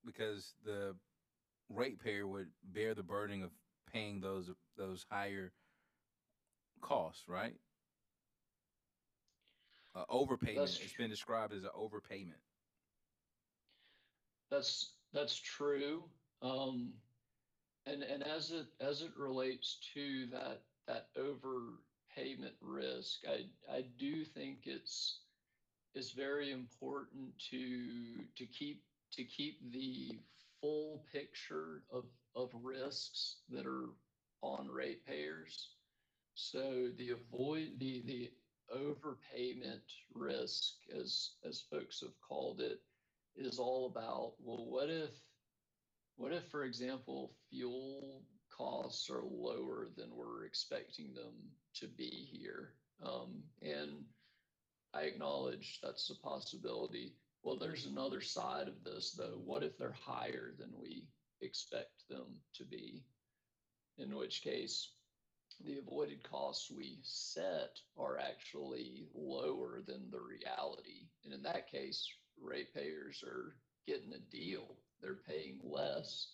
Speaker 1: Because the ratepayer would bear the burden of paying those higher costs, right? Overpayment. It's been described as an overpayment.
Speaker 9: That's true. And as it relates to that overpayment risk, I do think it's very important to keep the full picture of risks that are on ratepayers. So the overpayment risk, as folks have called it, is all about, well, what if, for example, fuel costs are lower than we're expecting them to be here? And I acknowledge that's a possibility. Well, there's another side of this, though. What if they're higher than we expect them to be? In which case, the avoided costs we set are actually lower than the reality. And in that case, ratepayers are getting a deal. They're paying less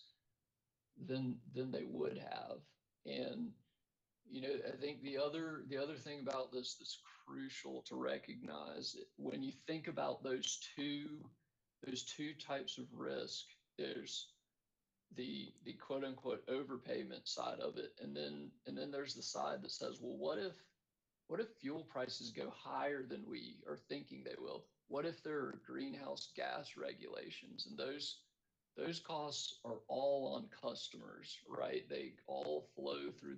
Speaker 9: than they would have. And I think the other thing about this that's crucial to recognize, when you think about those two types of risk, there's the quote unquote overpayment side of it, and then there's the side that says, well, what if fuel prices go higher than we are thinking they will? What if there are greenhouse gas regulations, and those costs are all on customers, right? They all flow through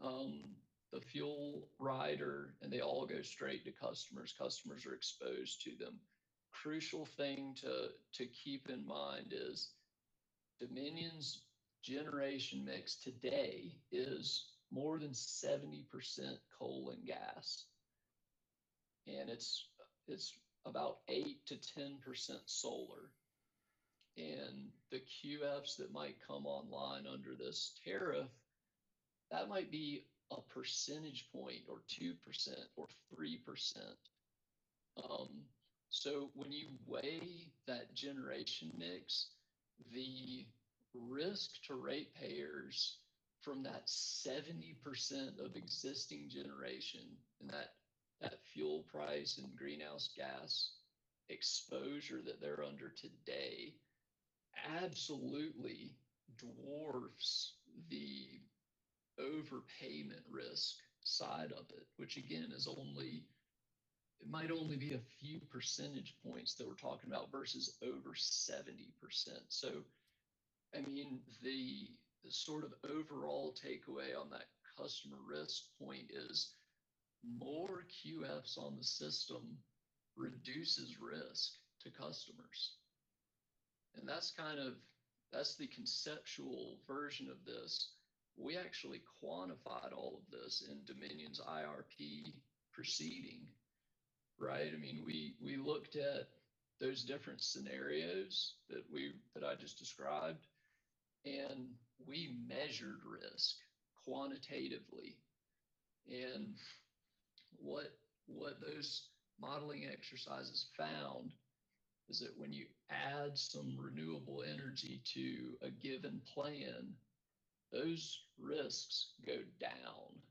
Speaker 9: um, the fuel rider, and they all go straight to customers. Customers are exposed to them. Crucial thing to keep in mind is Dominion's generation mix today is more than 70% coal and gas, and it's about 8 to 10% solar. And the QFs that might come online under this tariff, that might be a percentage point or 2% or 3%. So when you weigh that generation mix, the risk to ratepayers from that 70% of existing generation and that fuel price and greenhouse gas exposure that they're under today absolutely dwarfs the overpayment risk side of it, which again it might only be a few percentage points that we're talking about versus over 70%. So, I mean, the sort of overall takeaway on that customer risk point is more QFs on the system reduces risk to customers. And that's the conceptual version of this. We actually quantified all of this in Dominion's IRP proceeding, right? I mean, we looked at those different scenarios that I just described, and we measured risk quantitatively. And what those modeling exercises found is that when you add some renewable energy to a given plan, those risks go down.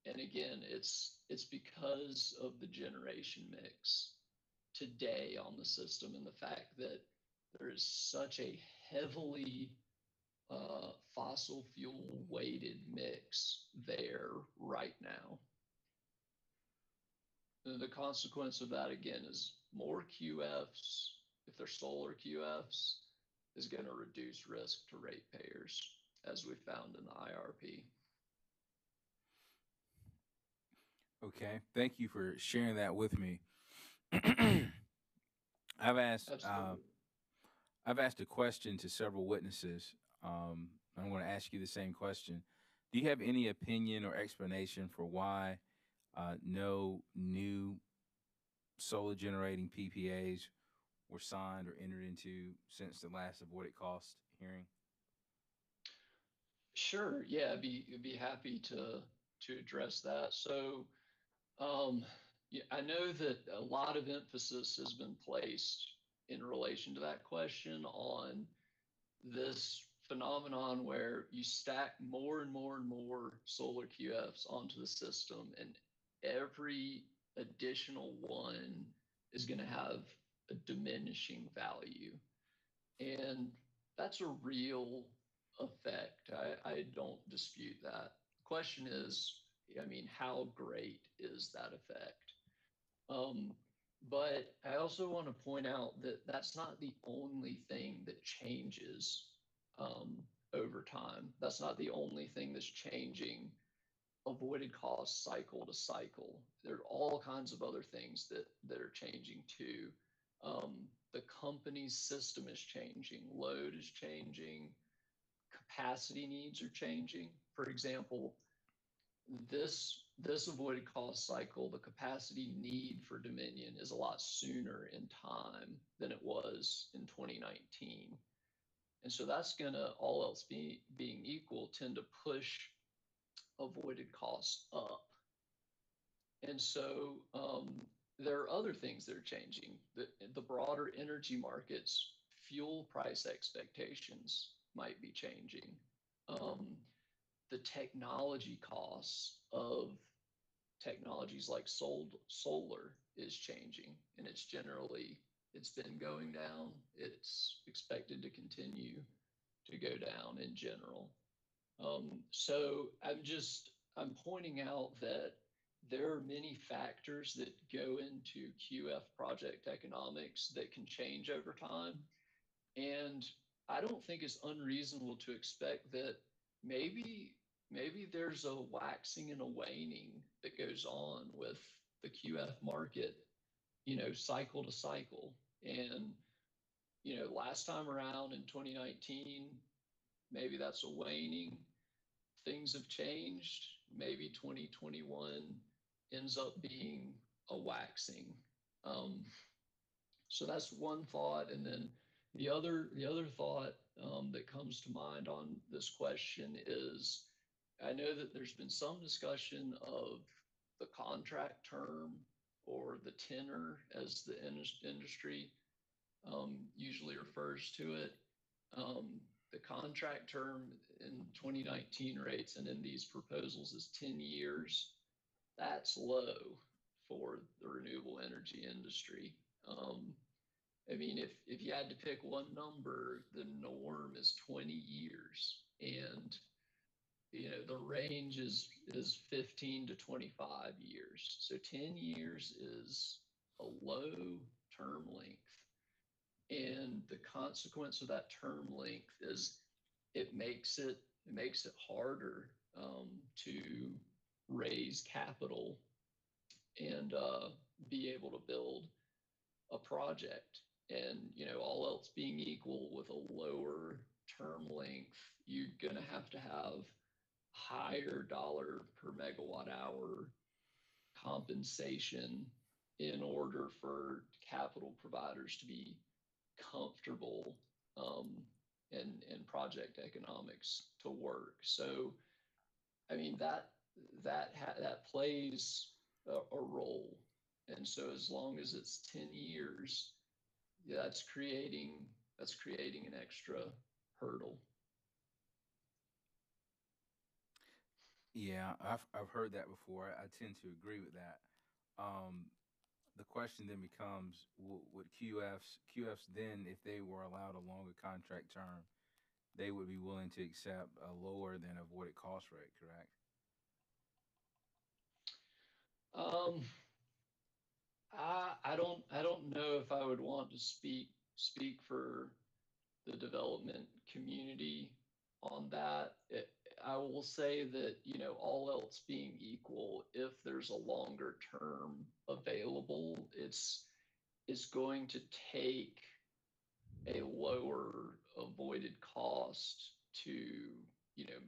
Speaker 9: And again, it's because of the generation mix today on the system and the fact that there is such a heavily fossil fuel weighted mix there right now. And the consequence of that, again, is more QFs, if they're solar QFs, is going to reduce risk to ratepayers, as we found in the IRP.
Speaker 1: Okay, thank you for sharing that with me. I've asked
Speaker 9: Absolutely.
Speaker 1: I've asked a question to several witnesses. I'm going to ask you the same question. Do you have any opinion or explanation for why no new solar generating PPAs were signed or entered into since the last avoided cost hearing?
Speaker 9: Sure. Yeah, be happy to address that. So, um, yeah, I know that a lot of emphasis has been placed in relation to that question on this phenomenon where you stack more and more and more solar QFs onto the system, and every additional one is going to have a diminishing value. And that's a real effect. I don't dispute that. The question is, I mean, how great is that effect? Um, but I also want to point out that that's not the only thing that changes over time. That's not the only thing that's changing avoided cost cycle to cycle. There are all kinds of other things that are changing too. The company's system is changing, load is changing, capacity needs are changing. For example, this avoided cost cycle, the capacity need for Dominion is a lot sooner in time than it was in 2019. And so that's going to, all else being equal, tend to push avoided costs up. And so there are other things that are changing. The broader energy markets, fuel price expectations might be changing. Um, the technology costs of technologies like solar is changing, and it's been going down. It's expected to continue to go down in general. So I'm pointing out that there are many factors that go into QF project economics that can change over time. And I don't think it's unreasonable to expect that maybe there's a waxing and a waning that goes on with the QF market, cycle to cycle. And, last time around in 2019, maybe that's a waning. Things have changed. Maybe 2021 ends up being a waxing. Um, so that's one thought, and then the other thought that comes to mind on this question is, I know that there's been some discussion of the contract term or the tenor, as the industry usually refers to it. The contract term in 2019 rates and in these proposals is 10 years. That's low for the renewable energy industry. I mean, if you had to pick one number, the norm is 20 years, and the range is 15 to 25 years. So 10 years is a low term length. And the consequence of that term length is it makes it harder to raise capital and be able to build a project. And all else being equal, with a lower term length, you're gonna have higher dollar per megawatt hour compensation in order for capital providers to be comfortable and project economics to work. So, I mean, that plays a role. And so as long as it's 10 years, that's creating an extra hurdle.
Speaker 1: Yeah, I've heard that before. I tend to agree with that. The question then becomes, would QFs then, if they were allowed a longer contract term, they would be willing to accept a lower than avoided cost rate, correct?
Speaker 9: Um, I don't know if I would want to speak for the development community on that. I will say that, all else being equal, if there's a longer term available, it's is going to take a lower avoided cost to,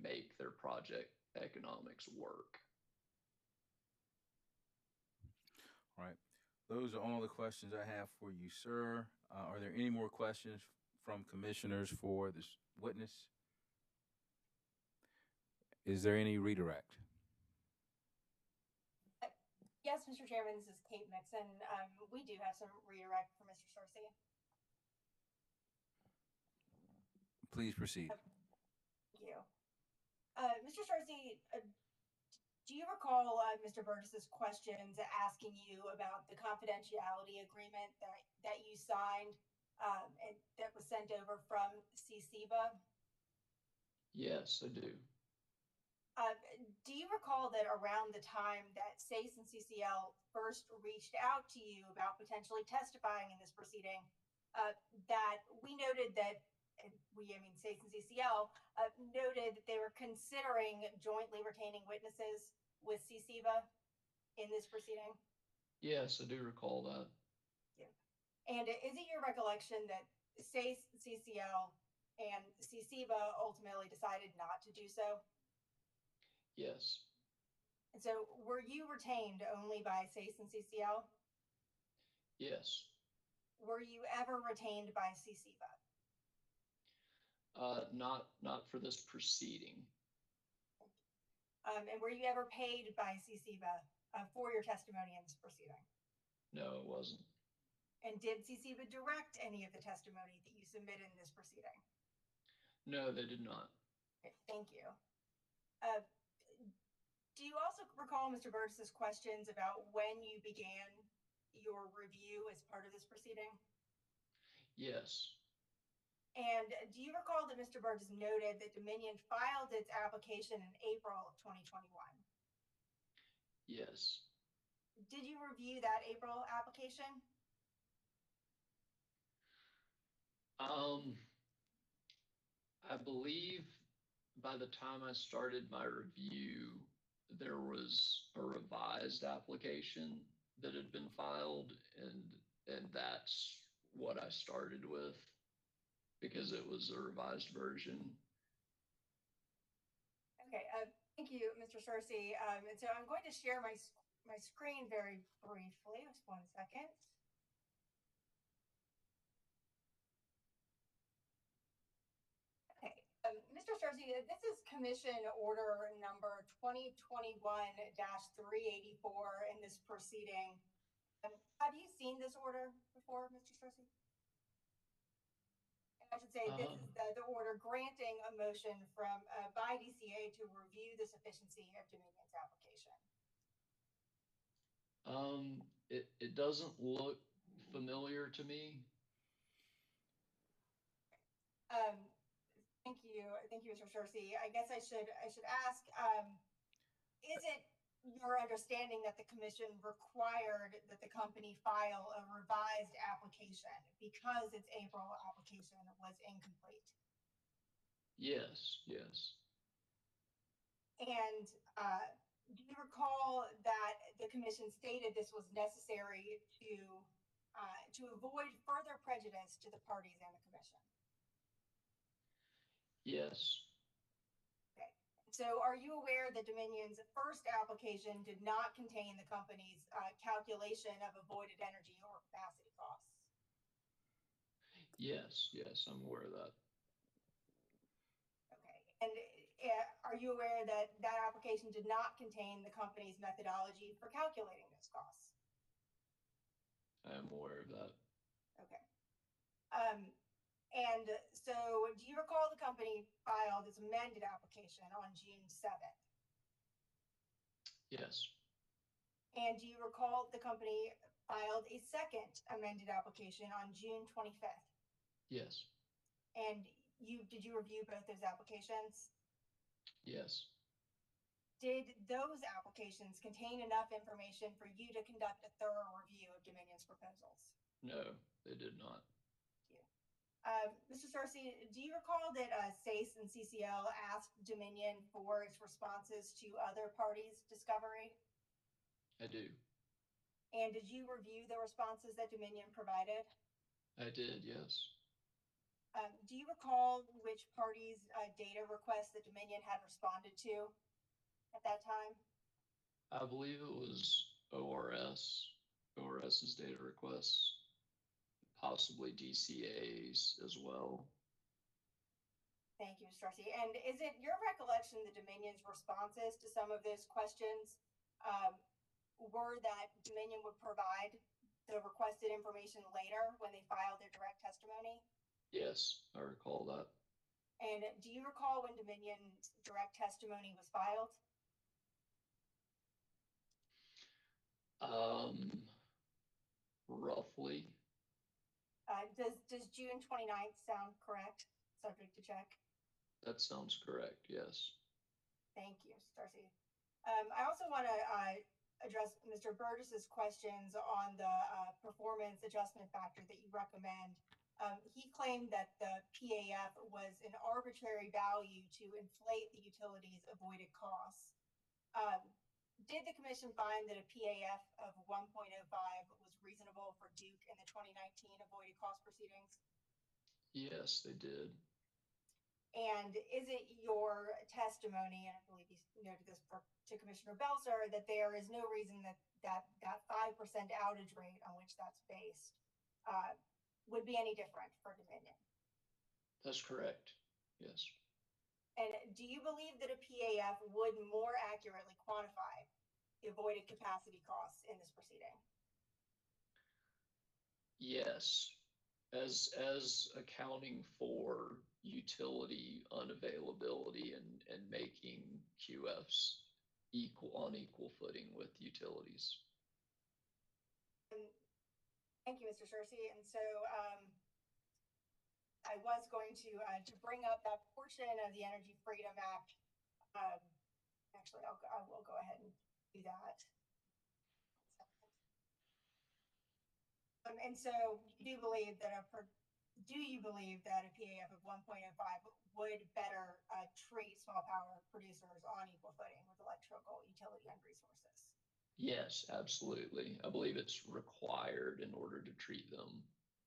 Speaker 9: make their project economics work.
Speaker 1: All right. Those are all the questions I have for you, sir. Are there any more questions from commissioners for this witness? Is there any redirect?
Speaker 3: Yes, Mr. Chairman, this is Kate Mixon. We do have some redirect for Mr. Searcy.
Speaker 1: Please proceed.
Speaker 3: Thank you. Mr. Searcy, do you recall Mr. Burgess's questions asking you about the confidentiality agreement that you signed and that was sent over from CCBA?
Speaker 9: Yes, I do.
Speaker 3: Do you recall that around the time that SACE and CCL first reached out to you about potentially testifying in this proceeding, that we noted that, SACE and CCL noted that they were considering jointly retaining witnesses with CCBA in this proceeding?
Speaker 9: Yes, I do recall that.
Speaker 3: Yeah. And is it your recollection that SACE, CCL, and CCBA ultimately decided not to do so?
Speaker 9: Yes.
Speaker 3: And so were you retained only by SACE and CCL?
Speaker 9: Yes.
Speaker 3: Were you ever retained by CCBA?
Speaker 9: Not for this proceeding.
Speaker 3: And were you ever paid by CCBA for your testimony in this proceeding?
Speaker 9: No, it wasn't.
Speaker 3: And did CCBA direct any of the testimony that you submitted in this proceeding?
Speaker 9: No, they did not.
Speaker 3: Okay, thank you. Do you also recall Mr. Burgess's questions about when you began your review as part of this proceeding?
Speaker 9: Yes.
Speaker 3: And do you recall that Mr. Burgess noted that Dominion filed its application in April of 2021?
Speaker 9: Yes.
Speaker 3: Did you review that April application?
Speaker 9: I believe by the time I started my review, there was a revised application that had been filed, and that's what I started with because it was a revised version.
Speaker 3: Okay, thank you, Mr. Searcy. And so I'm going to share my screen very briefly. Just 1 second. Okay, Mr. Searcy, this is Commission Order number 2021-384 in this proceeding. Have you seen this order before, Mr. Searcy? I should say this is the order granting a motion from by DCA to review the sufficiency of Dominion's application.
Speaker 9: It doesn't look familiar to me.
Speaker 3: Thank you, Mr. Searcy. I guess I should ask, is it your understanding that the commission required that the company file a revised application because its April application was incomplete?
Speaker 9: Yes, yes.
Speaker 3: And do you recall that the commission stated this was necessary to avoid further prejudice to the parties and the commission?
Speaker 9: Yes.
Speaker 3: Okay. So are you aware that Dominion's first application did not contain the company's calculation of avoided energy or capacity costs?
Speaker 9: Yes, I'm aware of that.
Speaker 3: Okay. And are you aware that that application did not contain the company's methodology for calculating those costs?
Speaker 9: I am aware of that.
Speaker 3: Okay. And so do you recall the company filed its amended application on June 7th?
Speaker 9: Yes.
Speaker 3: And do you recall the company filed a second amended application on June 25th?
Speaker 9: Yes.
Speaker 3: And did you review both those applications?
Speaker 9: Yes.
Speaker 3: Did those applications contain enough information for you to conduct a thorough review of Dominion's proposals?
Speaker 9: No, they did not.
Speaker 3: Mr. Searcy, do you recall that SACE and CCL asked Dominion for its responses to other parties' discovery?
Speaker 9: I do.
Speaker 3: And did you review the responses that Dominion provided?
Speaker 9: I did, yes.
Speaker 3: Do you recall which parties' data requests that Dominion had responded to at that time?
Speaker 9: I believe it was ORS's data requests, possibly DCA's as well.
Speaker 3: Thank you, Mr. Darcy. And is it your recollection that Dominion's responses to some of those questions were that Dominion would provide the requested information later when they filed their direct testimony?
Speaker 9: Yes, I recall that.
Speaker 3: And do you recall when Dominion's direct testimony was filed?
Speaker 9: Roughly.
Speaker 3: Does June 29th sound correct? Subject to check.
Speaker 9: That sounds correct, yes.
Speaker 3: Thank you, Mr. Darcy. I also want to address Mr. Burgess's questions on the performance adjustment factor that you recommend. He claimed that the PAF was an arbitrary value to inflate the utility's avoided costs. Did the commission find that a PAF of 1.05 was reasonable for Duke in the 2019 avoided cost proceedings?
Speaker 9: Yes, they did.
Speaker 3: And is it your testimony, and I believe you noted this to Commissioner Belser, that there is no reason that 5% outage rate on which that's based would be any different for Dominion?
Speaker 9: That's correct, yes.
Speaker 3: And do you believe that a PAF would more accurately quantify the avoided capacity costs in this proceeding?
Speaker 9: Yes, as accounting for utility unavailability and making QFs on equal footing with utilities.
Speaker 3: Thank you, Mr. Searcy. And so I was going to bring up that portion of the Energy Freedom Act. Actually, I will go ahead and do that. And so do you believe that a PAF of 1.05 would better treat small power producers on equal footing with electrical utility and resources?
Speaker 9: Yes, absolutely. I believe it's required in order to treat them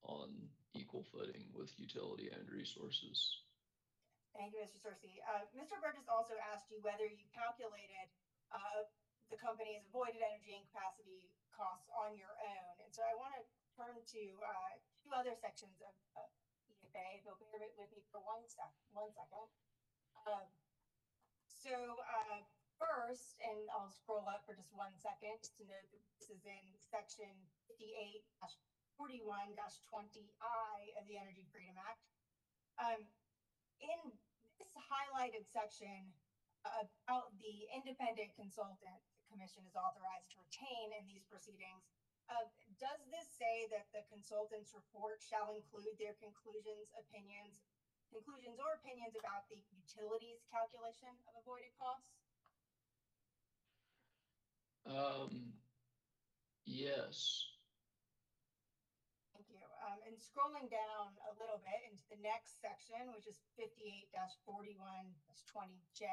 Speaker 9: on equal footing with utility and resources.
Speaker 3: Thank you, Mr. Searcy. Mr. Burgess also asked you whether you calculated the company's avoided energy and capacity costs on your own. And so I want to turn to two other sections of EFA, if you'll bear with me for one second. First, and I'll scroll up for just 1 second just to note that this is in section 58-41-20I of the Energy Freedom Act. In this highlighted section about the independent consultant the commission is authorized to retain in these proceedings, does this say that the consultant's report shall include their conclusions or opinions about the utilities calculation of avoided costs?
Speaker 9: Yes.
Speaker 3: Thank you. And scrolling down a little bit into the next section, which is 58-41-20J.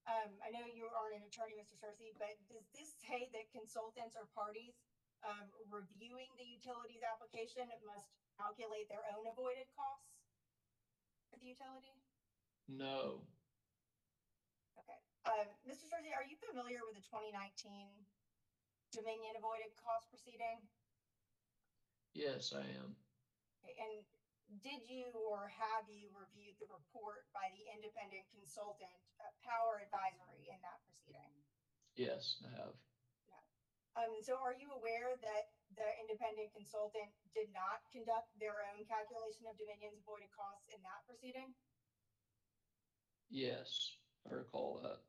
Speaker 3: I know you aren't an attorney, Mr. Searcy, but does this say that consultants or parties reviewing the utilities application must calculate their own avoided costs for the utility?
Speaker 9: No.
Speaker 3: Okay. Mr. Searcy, are you familiar with the 2019 Dominion avoided cost proceeding?
Speaker 9: Yes, I am.
Speaker 3: Okay. And did you or have you reviewed the report by the independent consultant Power Advisory in that proceeding?
Speaker 9: Yes, I have.
Speaker 3: Yeah. So are you aware that the independent consultant did not conduct their own calculation of Dominion's avoided costs in that proceeding?
Speaker 9: Yes, I recall that.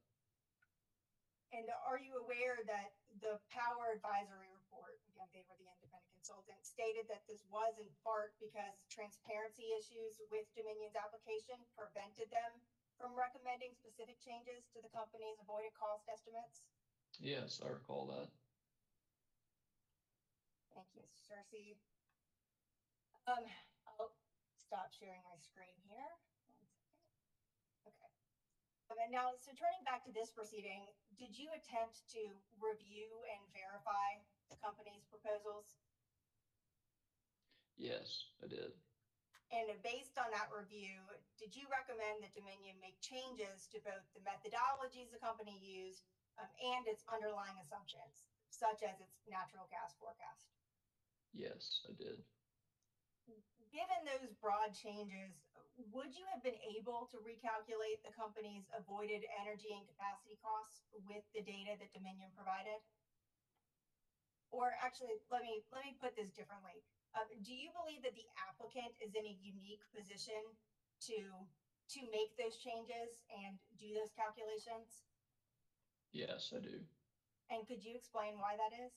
Speaker 3: And are you aware that the Power Advisory report, again, they were the independent consultant, stated that this was in part because transparency issues with Dominion's application prevented them from recommending specific changes to the company's avoided cost estimates?
Speaker 9: Yes, I recall that.
Speaker 3: Thank you, Mr. Searcy. I'll stop sharing my screen here. 1 second. Okay. And now, so turning back to this proceeding, did you attempt to review and verify the company's proposals?
Speaker 9: Yes, I did.
Speaker 3: And based on that review, did you recommend that Dominion make changes to both the methodologies the company used and its underlying assumptions, such as its natural gas forecast?
Speaker 9: Yes, I did.
Speaker 3: Given those broad changes, would you have been able to recalculate the company's avoided energy and capacity costs with the data that Dominion provided? Or actually, let me put this differently. Do you believe that the applicant is in a unique position to make those changes and do those calculations?
Speaker 9: Yes, I do.
Speaker 3: And could you explain why that is?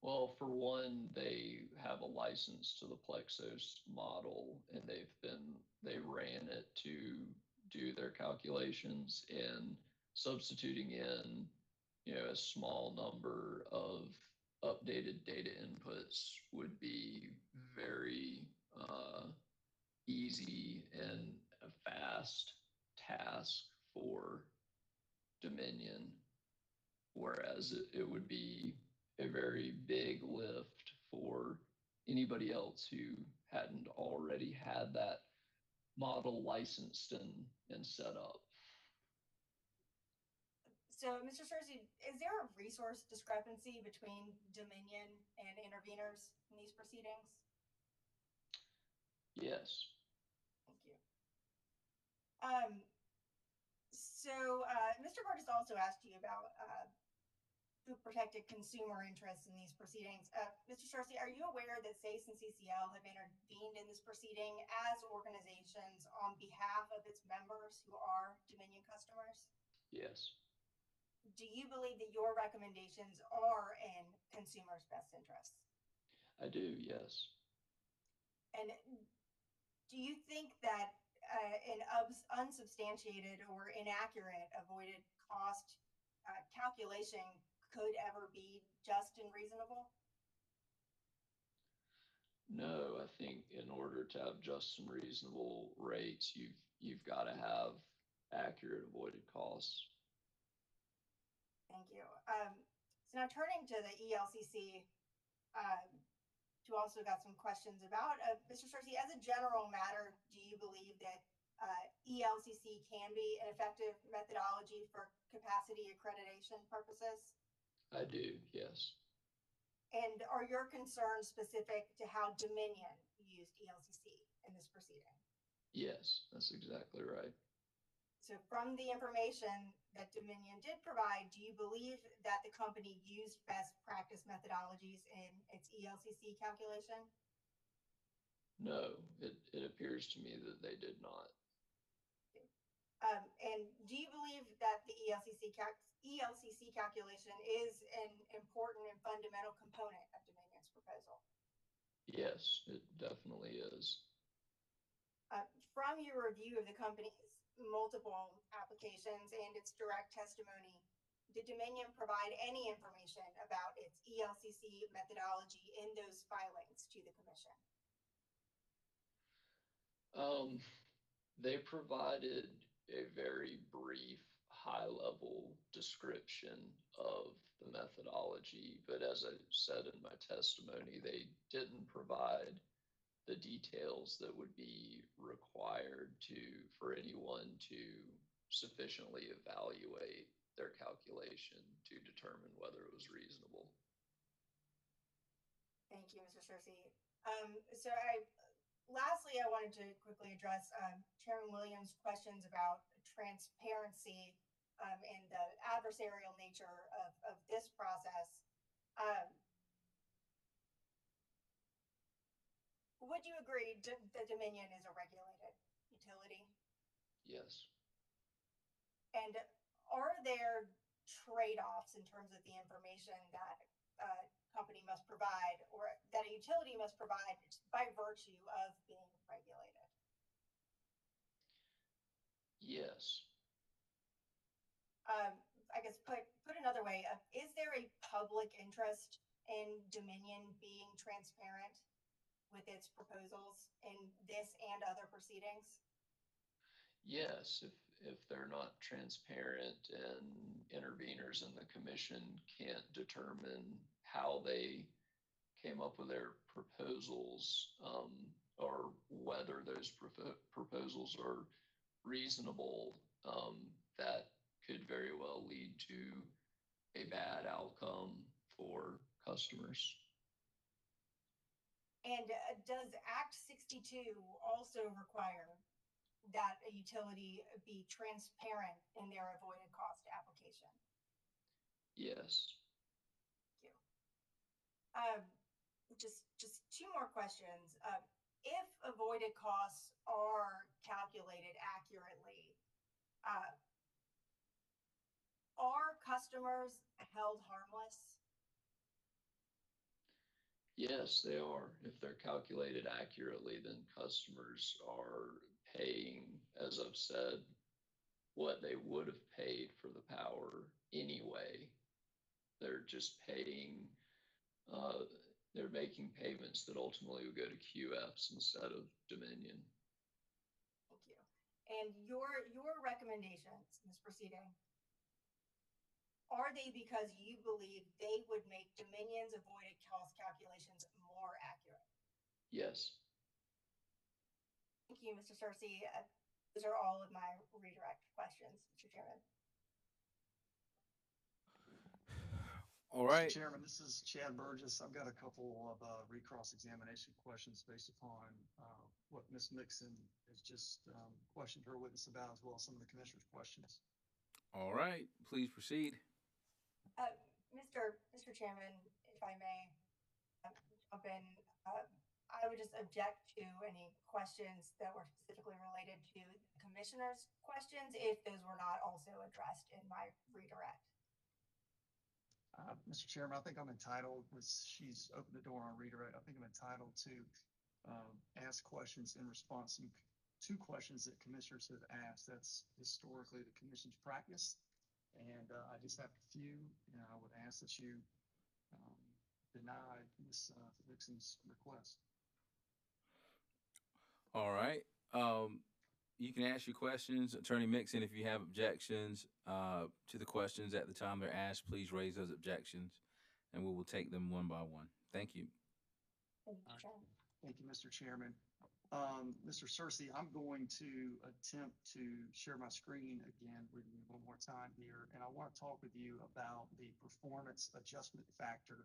Speaker 9: Well, for one, they have a license to the Plexos model, and they ran it to do their calculations, and substituting in, a small number of updated data inputs would be very easy and a fast task for Dominion, whereas it would be a very big lift for anybody else who hadn't already had that model licensed and set up.
Speaker 3: So, Mr. Searcy, is there a resource discrepancy between Dominion and interveners in these proceedings?
Speaker 9: Yes.
Speaker 3: Thank you. Mr. Burgess also asked you about who protected consumer interests in these proceedings. Mr. Searcy, are you aware that SACE and CCL have intervened in this proceeding as organizations on behalf of its members who are Dominion customers?
Speaker 9: Yes.
Speaker 3: Do you believe that your recommendations are in consumers' best interests?
Speaker 9: I do, yes.
Speaker 3: And do you think that an unsubstantiated or inaccurate avoided cost calculation could ever be just and reasonable?
Speaker 9: No, I think in order to have just and reasonable rates, you've got to have accurate avoided costs.
Speaker 3: Thank you. So now turning to the ELCC, who also got some questions about, Mr. Searcy, as a general matter, do you believe that ELCC can be an effective methodology for capacity accreditation purposes?
Speaker 9: I do, yes.
Speaker 3: And are your concerns specific to how Dominion used ELCC in this proceeding?
Speaker 9: Yes, that's exactly right.
Speaker 3: So from the information that Dominion did provide, do you believe that the company used best practice methodologies in its ELCC calculation?
Speaker 9: No, it appears to me that they did not.
Speaker 3: And do you believe that the ELCC calculation is an important and fundamental component of Dominion's proposal?
Speaker 9: Yes, it definitely is.
Speaker 3: From your review of the company's multiple applications and its direct testimony, did Dominion provide any information about its ELCC methodology in those filings to the Commission?
Speaker 9: They provided a very brief, high-level description of the methodology, but as I said in my testimony, they didn't provide the details that would be required for anyone to sufficiently evaluate their calculation to determine whether it was reasonable.
Speaker 3: Thank you, Mr. Searcy. Lastly, I wanted to quickly address Chairman Williams' questions about transparency and the adversarial nature of this process. Would you agree that Dominion is a regulated utility?
Speaker 9: Yes.
Speaker 3: And are there trade-offs in terms of the information that a company must provide or that a utility must provide by virtue of being regulated?
Speaker 9: Yes.
Speaker 3: I guess put another way, is there a public interest in Dominion being transparent with its proposals in this and other proceedings?
Speaker 9: Yes, if they're not transparent and interveners in the commission can't determine how they came up with their proposals, or whether those proposals are reasonable, that could very well lead to a bad outcome for customers.
Speaker 3: And does Act 62 also require that a utility be transparent in their avoided cost application?
Speaker 9: Yes.
Speaker 3: Thank you. Just two more questions. If avoided costs are calculated accurately, are customers held harmless?
Speaker 9: Yes, they are. If they're calculated accurately, then customers are paying, as I've said, what they would have paid for the power anyway. They're just paying, they're making payments that ultimately would go to QFs instead of Dominion.
Speaker 3: Thank you. And your recommendations in this proceeding, are they because you believe they would make Dominion's avoided cost calculations more accurate?
Speaker 9: Yes.
Speaker 3: Thank you, Mr. Searcy. Those are all of my redirect questions, Mr. Chairman.
Speaker 1: All right.
Speaker 7: Mr. Chairman, this is Chad Burgess. I've got a couple of recross examination questions based upon what Ms. Mixon has just questioned her witness about, as well as some of the commissioner's questions.
Speaker 1: All right, please proceed.
Speaker 3: Mr. Chairman, if I may jump in, I would just object to any questions that were specifically related to the commissioner's questions if those were not also addressed in my redirect.
Speaker 7: Mr. Chairman, I think I'm entitled, she's opened the door on redirect, I think I'm entitled to ask questions in response to questions that commissioners have asked. That's historically the commission's practice. And I just have a few, and I would ask that you deny Ms. Dixon's request.
Speaker 1: All right. You can ask your questions. Attorney Mixon, if you have objections to the questions at the time they're asked, please raise those objections, and we will take them one by one. Thank you.
Speaker 7: Thank you, Mr. Chairman. Mr. Searcy, I'm going to attempt to share my screen again with you one more time here, and I want to talk with you about the performance adjustment factor.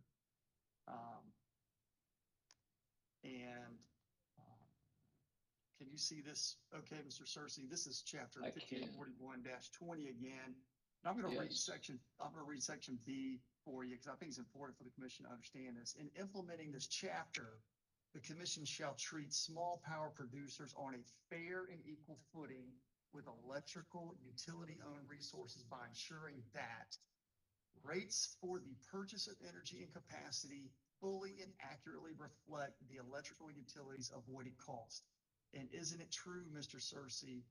Speaker 7: Can you see this? Okay, Mr. Searcy, this is chapter 1541-20 again. And I'm going to read section B for you because I think it's important for the commission to understand this. In implementing this chapter, the commission shall treat small power producers on a fair and equal footing with electrical utility-owned resources by ensuring that rates for the purchase of energy and capacity fully and accurately reflect the electrical utilities avoided cost. And isn't it true, Mr. Searcy,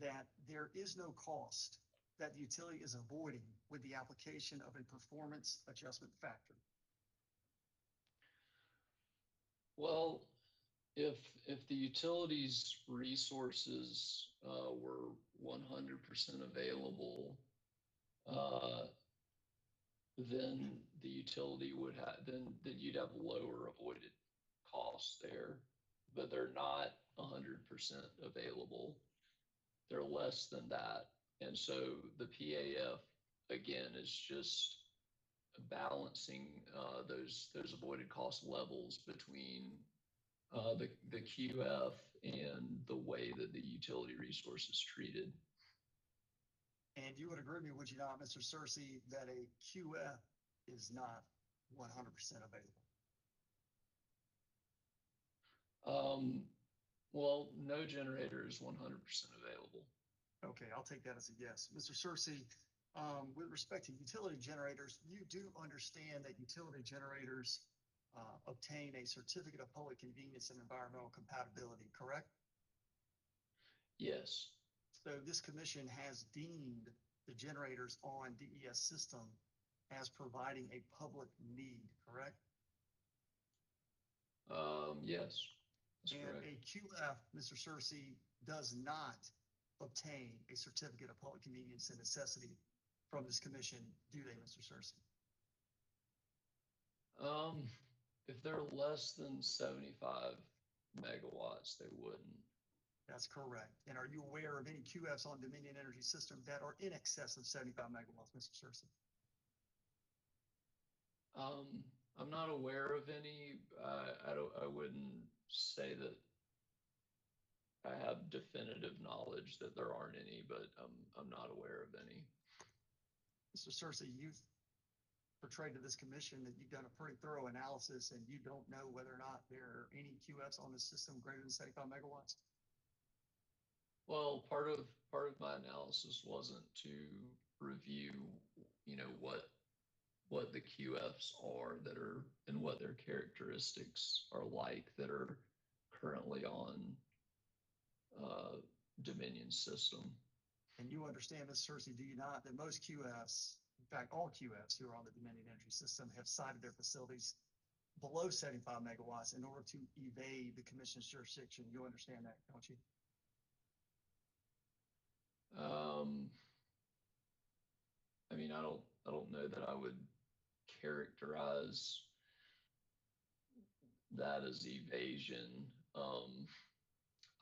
Speaker 7: that there is no cost that the utility is avoiding with the application of a performance adjustment factor?
Speaker 9: Well, if the utilities resources were 100% available, then the utility would have, then you'd have lower avoided costs there, but they're not 100% available. They're less than that. And so the PAF, again, is just balancing those avoided cost levels between the QF and the way that the utility resource is treated.
Speaker 7: And you would agree with me, would you not, Mr. Searcy, that a QF is not 100% available?
Speaker 9: Well, no generator is 100% available.
Speaker 7: Okay, I'll take that as a yes. Mr. Searcy, with respect to utility generators, you do understand that utility generators obtain a certificate of public convenience and environmental compatibility, correct?
Speaker 9: Yes.
Speaker 7: So this commission has deemed the generators on DES system as providing a public need, correct?
Speaker 9: Yes.
Speaker 7: And a QF, Mr. Searcy, does not obtain a certificate of public convenience and necessity from this commission, do they, Mr. Searcy?
Speaker 9: If they're less than 75 megawatts, they wouldn't.
Speaker 7: That's correct. And are you aware of any QFs on Dominion Energy System that are in excess of 75 megawatts, Mr. Searcy?
Speaker 9: I'm not aware of any. I wouldn't say that I have definitive knowledge that there aren't any, but I'm not aware of any.
Speaker 7: Mr. Searcy, you've portrayed to this commission that you've done a pretty thorough analysis and you don't know whether or not there are any QFs on the system greater than 75 megawatts.
Speaker 9: Well, part of my analysis wasn't to review, what the QFs are that are and what their characteristics are like that are currently on Dominion system.
Speaker 7: And you understand, Ms. Searcy, do you not, that most QFs, in fact, all QFs who are on the Dominion Energy System have cited their facilities below 75 megawatts in order to evade the commission's jurisdiction? You understand that, don't you?
Speaker 9: I mean, I don't know that I would characterize that as evasion.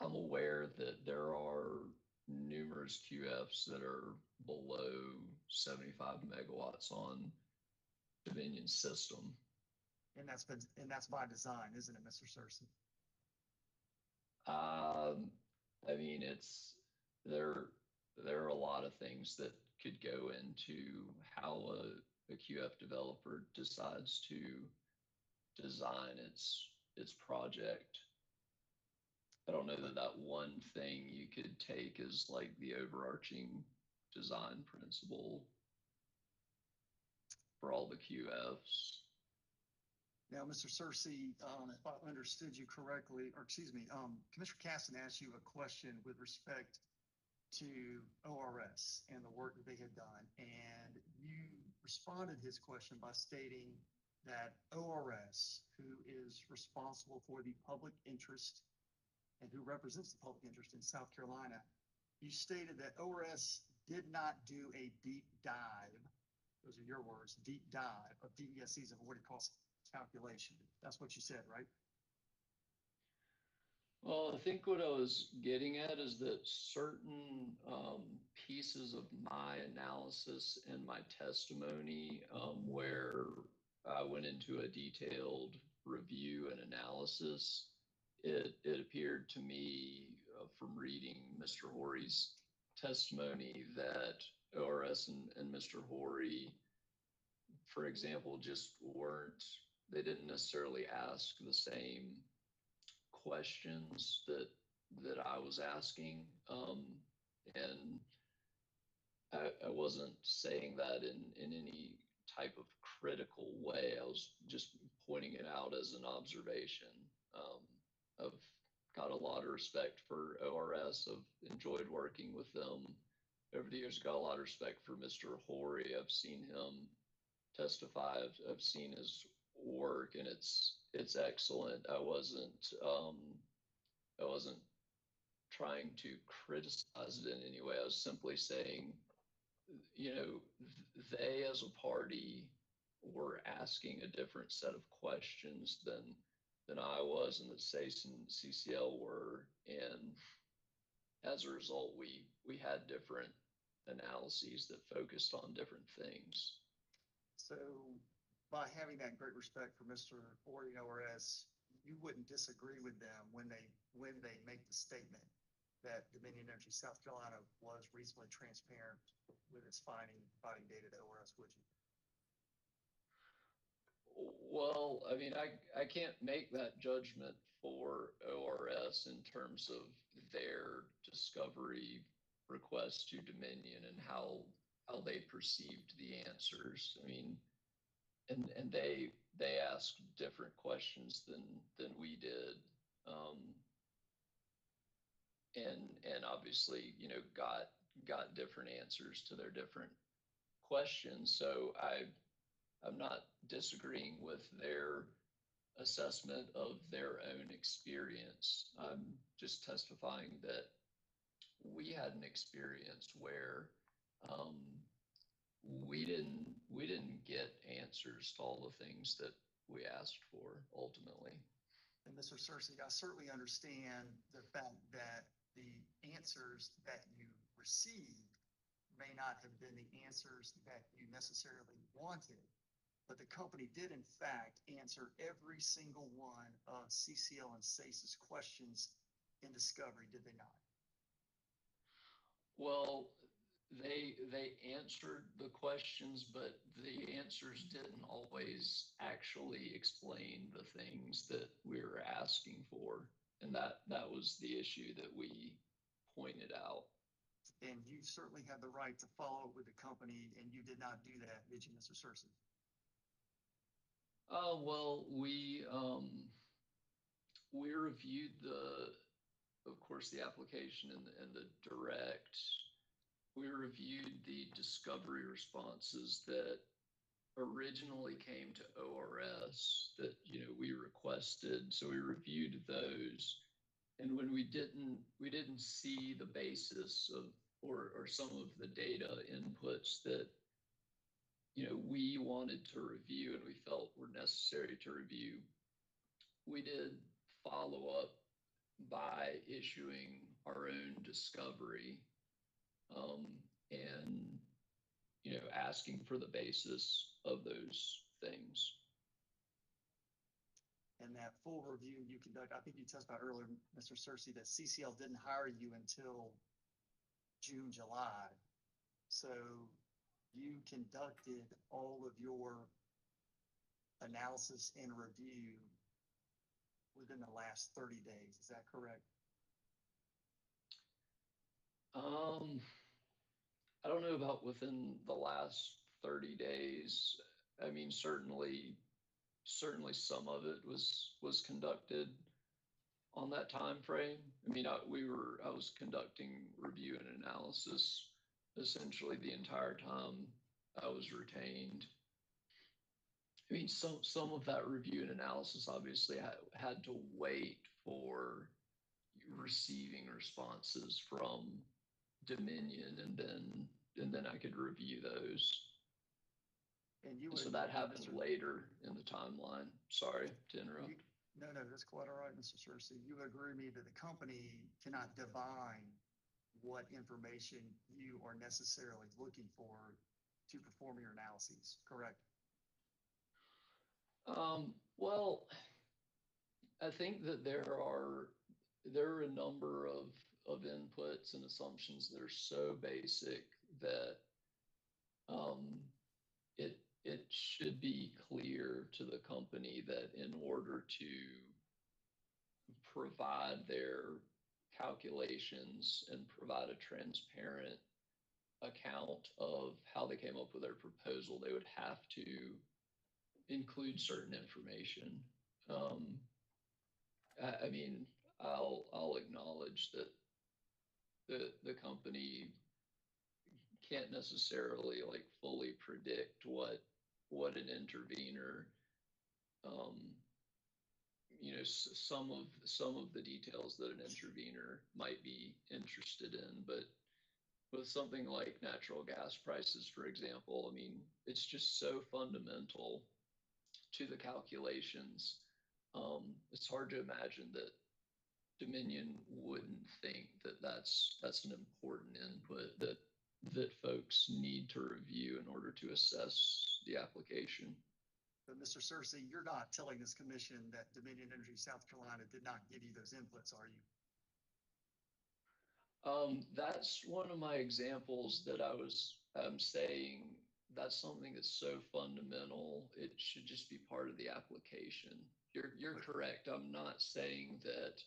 Speaker 9: I'm aware that there are numerous QFs that are below 75 megawatts on Dominion system.
Speaker 7: And that's by design, isn't it, Mr. Searcy?
Speaker 9: I mean, there are a lot of things that could go into how a QF developer decides to design its project. I don't know that one thing you could take as like the overarching design principle for all the QFs.
Speaker 7: Now, Mr. Searcy, if I understood you correctly, or excuse me, Commissioner Caston asked you a question with respect to ORS and the work that they had done. And you responded his question by stating that ORS, who is responsible for the public interest and who represents the public interest in South Carolina, you stated that ORS did not do a deep dive, those are your words, deep dive of DESC's avoided cost calculation. That's what you said, right?
Speaker 9: Well, I think what I was getting at is that certain pieces of my analysis and my testimony, where I went into a detailed review and analysis, it appeared to me from reading Mr. Horry's testimony that ORS and Mr. Horry, for example, just they didn't necessarily ask the same questions that I was asking. And I wasn't saying that in any type of critical way. I was just pointing it out as an observation. I've got a lot of respect for ORS. I've enjoyed working with them over the years. Got a lot of respect for Mr. Horry. I've seen him testify. I've seen his work, and it's excellent. I wasn't trying to criticize it in any way. I was simply saying, they as a party were asking a different set of questions than I was, and that SACE and CCL were, and as a result, we had different analyses that focused on different things.
Speaker 7: So by having that great respect for Mr. Horry and ORS, you wouldn't disagree with them when they make the statement that Dominion Energy South Carolina was reasonably transparent with its providing data to ORS, would you?
Speaker 9: Well, I mean, I can't make that judgment for ORS in terms of their discovery request to Dominion and how they perceived the answers. I mean, and they asked different questions than we did, and obviously, got different answers to their different questions. So I'm not disagreeing with their assessment of their own experience. I'm just testifying that we had an experience where we didn't get answers to all the things that we asked for ultimately.
Speaker 7: And Mr. Cersey, I certainly understand the fact that the answers that you received may not have been the answers that you necessarily wanted, but the company did in fact answer every single one of CCL and SACE's questions in discovery, did they not?
Speaker 9: Well, they answered the questions, but the answers didn't always actually explain the things that we were asking for. And that was the issue that we pointed out.
Speaker 7: And you certainly had the right to follow up with the company, and you did not do that, did you, Mr. Cersey?
Speaker 9: Well, we reviewed of course, the application and the direct. We reviewed the discovery responses that originally came to ORS that, we requested. So we reviewed those. And when we didn't see the basis of, or some of the data inputs that, we wanted to review and we felt were necessary to review, we did follow up by issuing our own discovery, and asking for the basis of those things.
Speaker 7: And that full review you conduct, I think you testified earlier, Mr. Cersey, that CCL didn't hire you until June, July. So you conducted all of your analysis and review within the last 30 days. Is that correct?
Speaker 9: I don't know about within the last 30 days. I mean, certainly some of it was conducted on that time frame. I mean, I was conducting review and analysis essentially the entire time I was retained. I mean, some of that review and analysis obviously had to wait for receiving responses from Dominion, and then I could review those.
Speaker 7: And you
Speaker 9: And so that happened later in the timeline. Sorry to interrupt.
Speaker 7: No, that's quite all right, Mr. Cersey. You agree with me that the company cannot divine what information you are necessarily looking for to perform your analyses, correct?
Speaker 9: Well, I think that there are a number of inputs and assumptions that are so basic that it should be clear to the company that in order to provide their calculations and provide a transparent account of how they came up with their proposal, they would have to include certain information. I mean, I'll acknowledge that the company can't necessarily fully predict what an intervener, some of the details that an intervener might be interested in, but with something like natural gas prices, for example, I mean, it's just so fundamental to the calculations. It's hard to imagine that Dominion wouldn't think that that's an important input that folks need to review in order to assess the application.
Speaker 7: But Mr. Cersey, you're not telling this commission that Dominion Energy South Carolina did not give you those inputs, are you?
Speaker 9: That's one of my examples that I'm saying that's something that's so fundamental, it should just be part of the application. You're correct. I'm not saying that,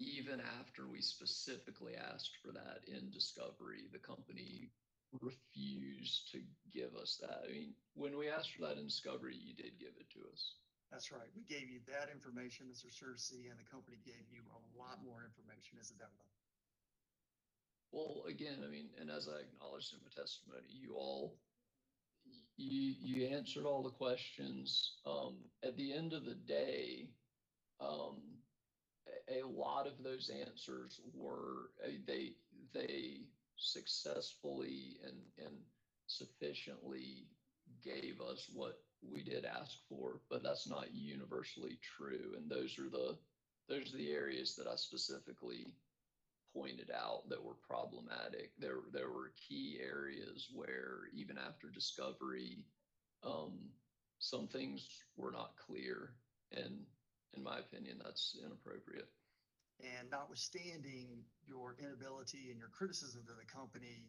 Speaker 9: even after we specifically asked for that in discovery, the company refused to give us that. I mean, when we asked for that in discovery, you did give it to us.
Speaker 7: That's right. We gave you that information, Mr. Cersey, and the company gave you a lot more information, isn't that right?
Speaker 9: Well, again, I mean, and as I acknowledged in my testimony, you answered all the questions. At the end of the day, a lot of those answers were they successfully and sufficiently gave us what we did ask for, but that's not universally true. And those are the areas that I specifically pointed out that were problematic. There were key areas where even after discovery, um, some things were not clear, and in my opinion, that's inappropriate.
Speaker 7: And notwithstanding your inability and your criticism of the company,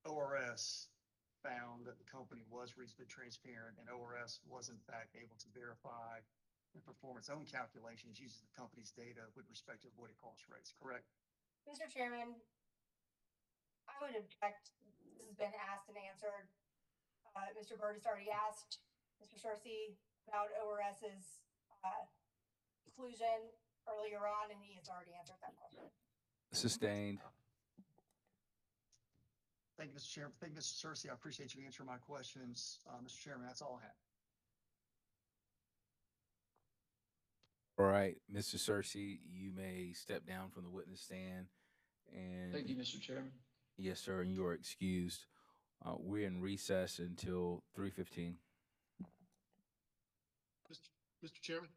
Speaker 7: ORS found that the company was reasonably transparent, and ORS was in fact able to verify and perform its own calculations using the company's data with respect to avoided cost rates, correct?
Speaker 3: Mr. Chairman, I would object. This has been asked and answered. Mr. Burgess already asked Mr. Searcy about ORS's conclusion earlier on, and he has already answered that question.
Speaker 1: Sustained.
Speaker 7: Thank you, Mr. Chairman. Thank you, Mr. Searcy. I appreciate you answering my questions. Mr. Chairman, that's all I have.
Speaker 1: All right, Mr. Searcy, you may step down from the witness stand. And
Speaker 9: Thank you, Mr. Chairman.
Speaker 1: yes, sir, and you are excused. We're in recess until 3:15.
Speaker 5: Mr. Chairman?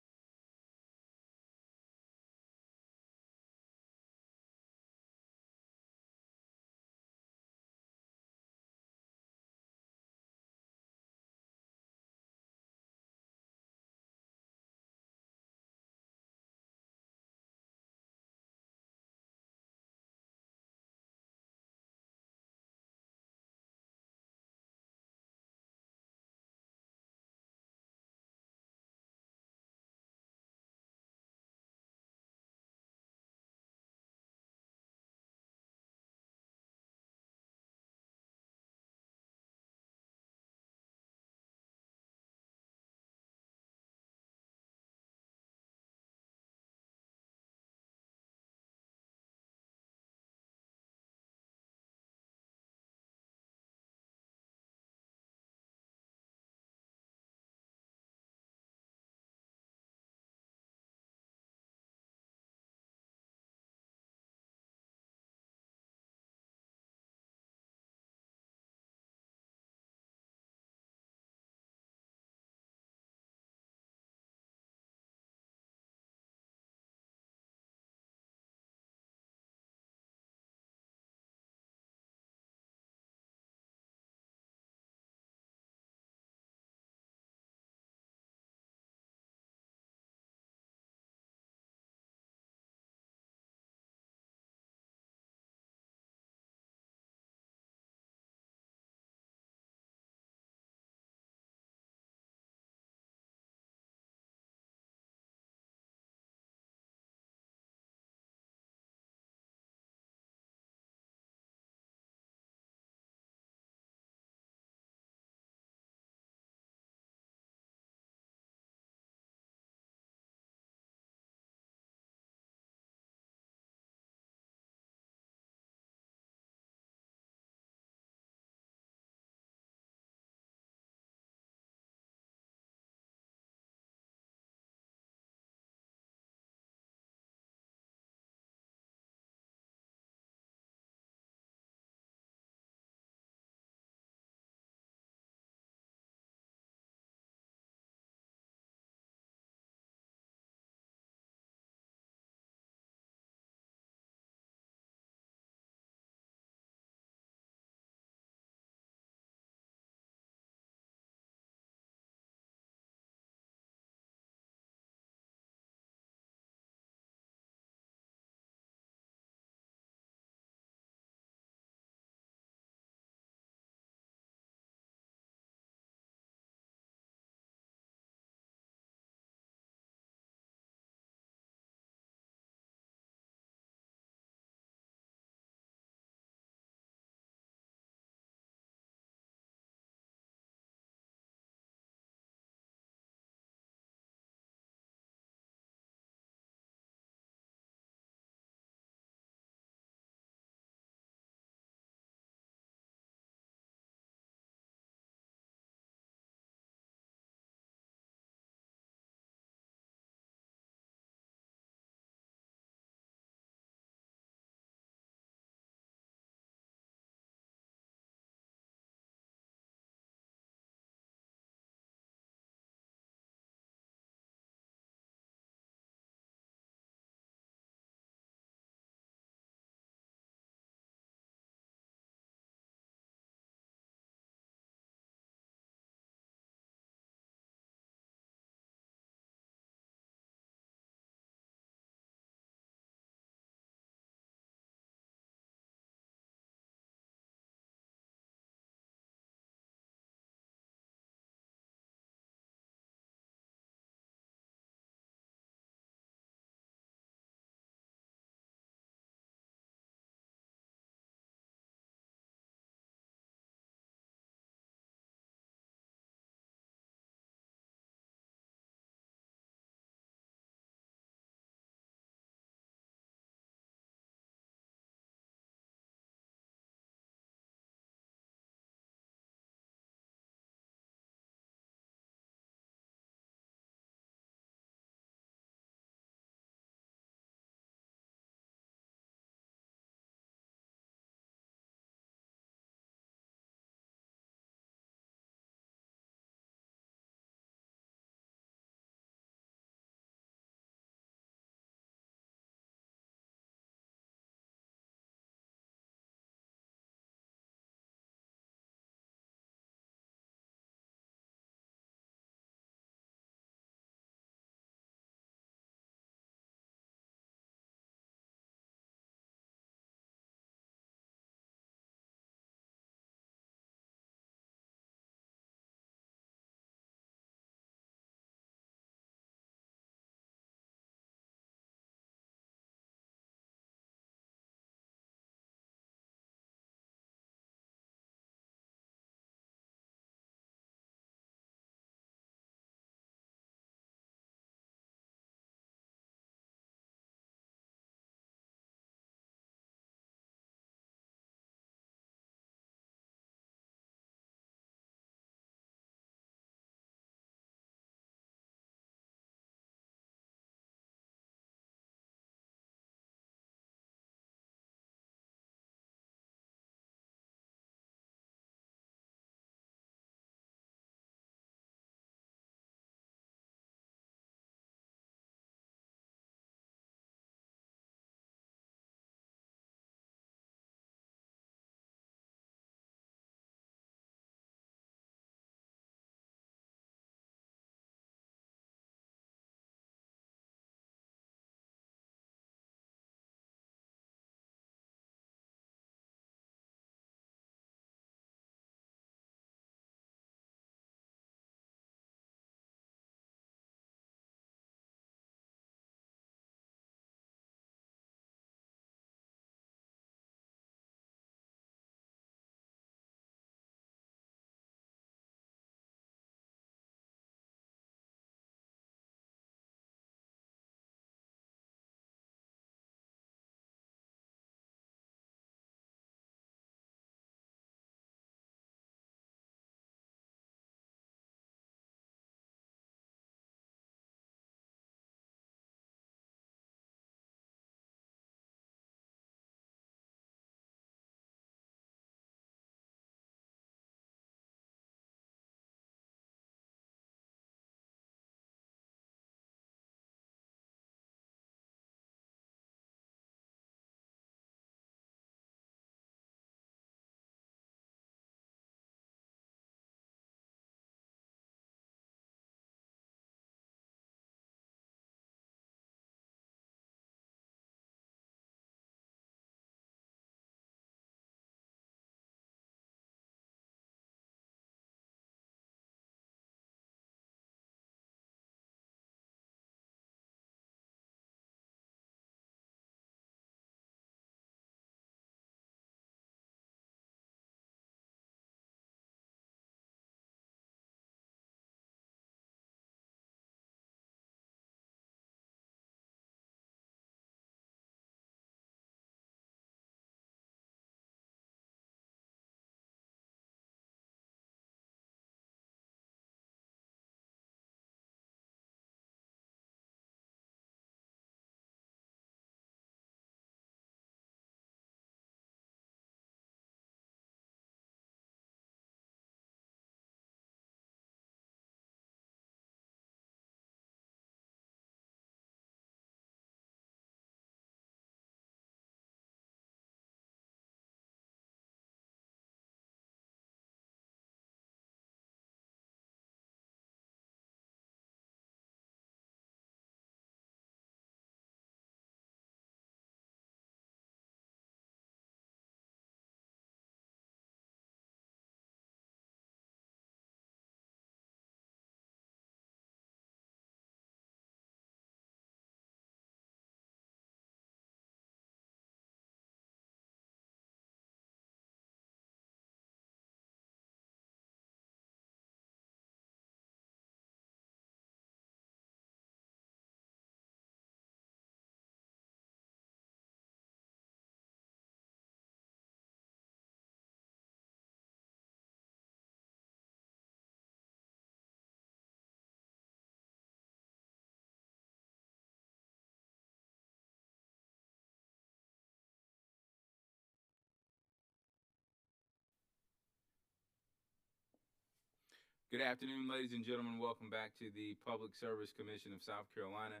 Speaker 1: Good afternoon, ladies and gentlemen. Welcome back to the Public Service Commission of South Carolina.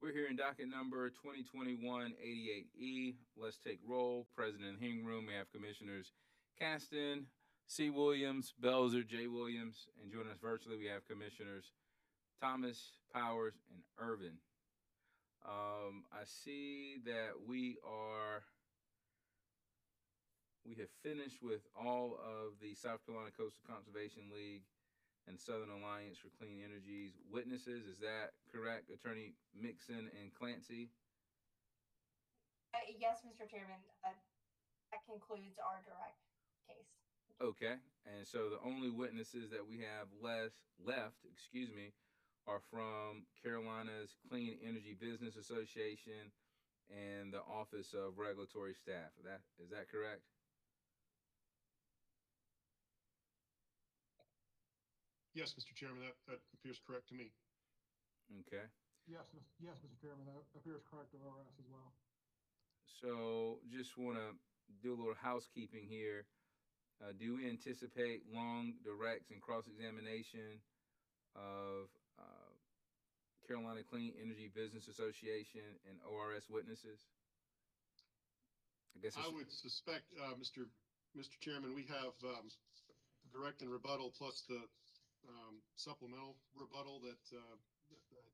Speaker 1: We're here in docket number 2021-88E. Let's take roll. President of the hearing room, we have Commissioners Caston, C. Williams, Belzer, J. Williams, and joining us virtually, we have Commissioners Thomas, Powers, and Irvin. I see that we have finished with all of the South Carolina Coastal Conservation League and Southern Alliance for Clean Energy's witnesses. Is that correct, Attorney Mixon and Clancy?
Speaker 3: Yes, Mr. Chairman, that concludes our direct case.
Speaker 1: Okay, and so the only witnesses that we have left, are from Carolina's Clean Energy Business Association and the Office of Regulatory Staff. Is that correct?
Speaker 5: Yes, Mr. Chairman, that appears correct to me.
Speaker 1: Okay.
Speaker 2: Yes, Mr. Chairman, that appears correct to ORS as well.
Speaker 1: So just want to do a little housekeeping here. Do we anticipate long directs and cross-examination of Carolina Clean Energy Business Association and ORS witnesses?
Speaker 5: I would suspect, Mr. Chairman, we have direct and rebuttal plus the supplemental rebuttal that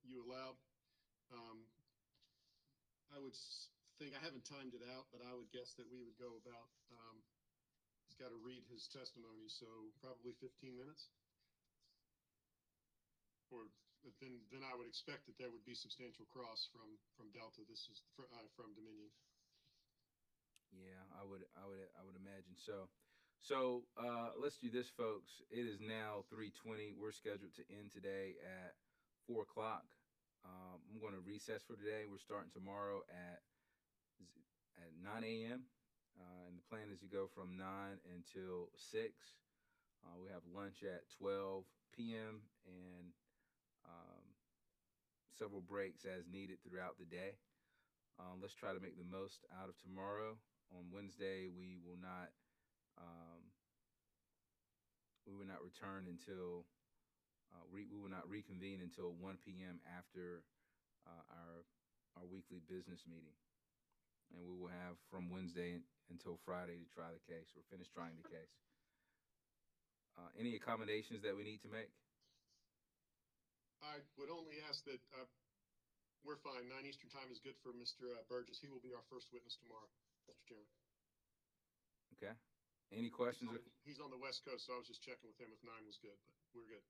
Speaker 5: you allowed. I would think, I haven't timed it out, but I would guess that we would go about, he's got to read his testimony, so probably 15 minutes. Or then I would expect that there would be substantial cross from Delta. This is from Dominion.
Speaker 1: Yeah, I would imagine so. So let's do this, folks. It is now 3:20. We're scheduled to end today at 4 o'clock. I'm going to recess for today. We're starting tomorrow at 9 a.m. And the plan is to go from 9 until 6. We have lunch at 12 p.m. and several breaks as needed throughout the day. Let's try to make the most out of tomorrow. On Wednesday, we will not return until we will not reconvene until 1 p.m. after our weekly business meeting, and we will have from Wednesday until Friday to try the case or finish trying the case. Any accommodations that we need to make?
Speaker 5: I would only ask that we're fine. 9 Eastern time is good for Mr. Burgess. He will be our first witness tomorrow, Mr. Chairman.
Speaker 1: Okay. Any questions?
Speaker 5: He's on the West Coast, so I was just checking with him if 9 was good, but we're good.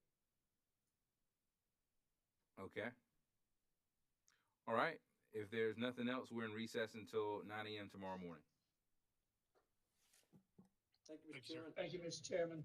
Speaker 1: Okay. All right. If there's nothing else, we're in recess until 9 a.m. tomorrow morning.
Speaker 4: Thank you, Mr.
Speaker 5: Thank you,
Speaker 4: Chairman. Thank you, Mr. Chairman.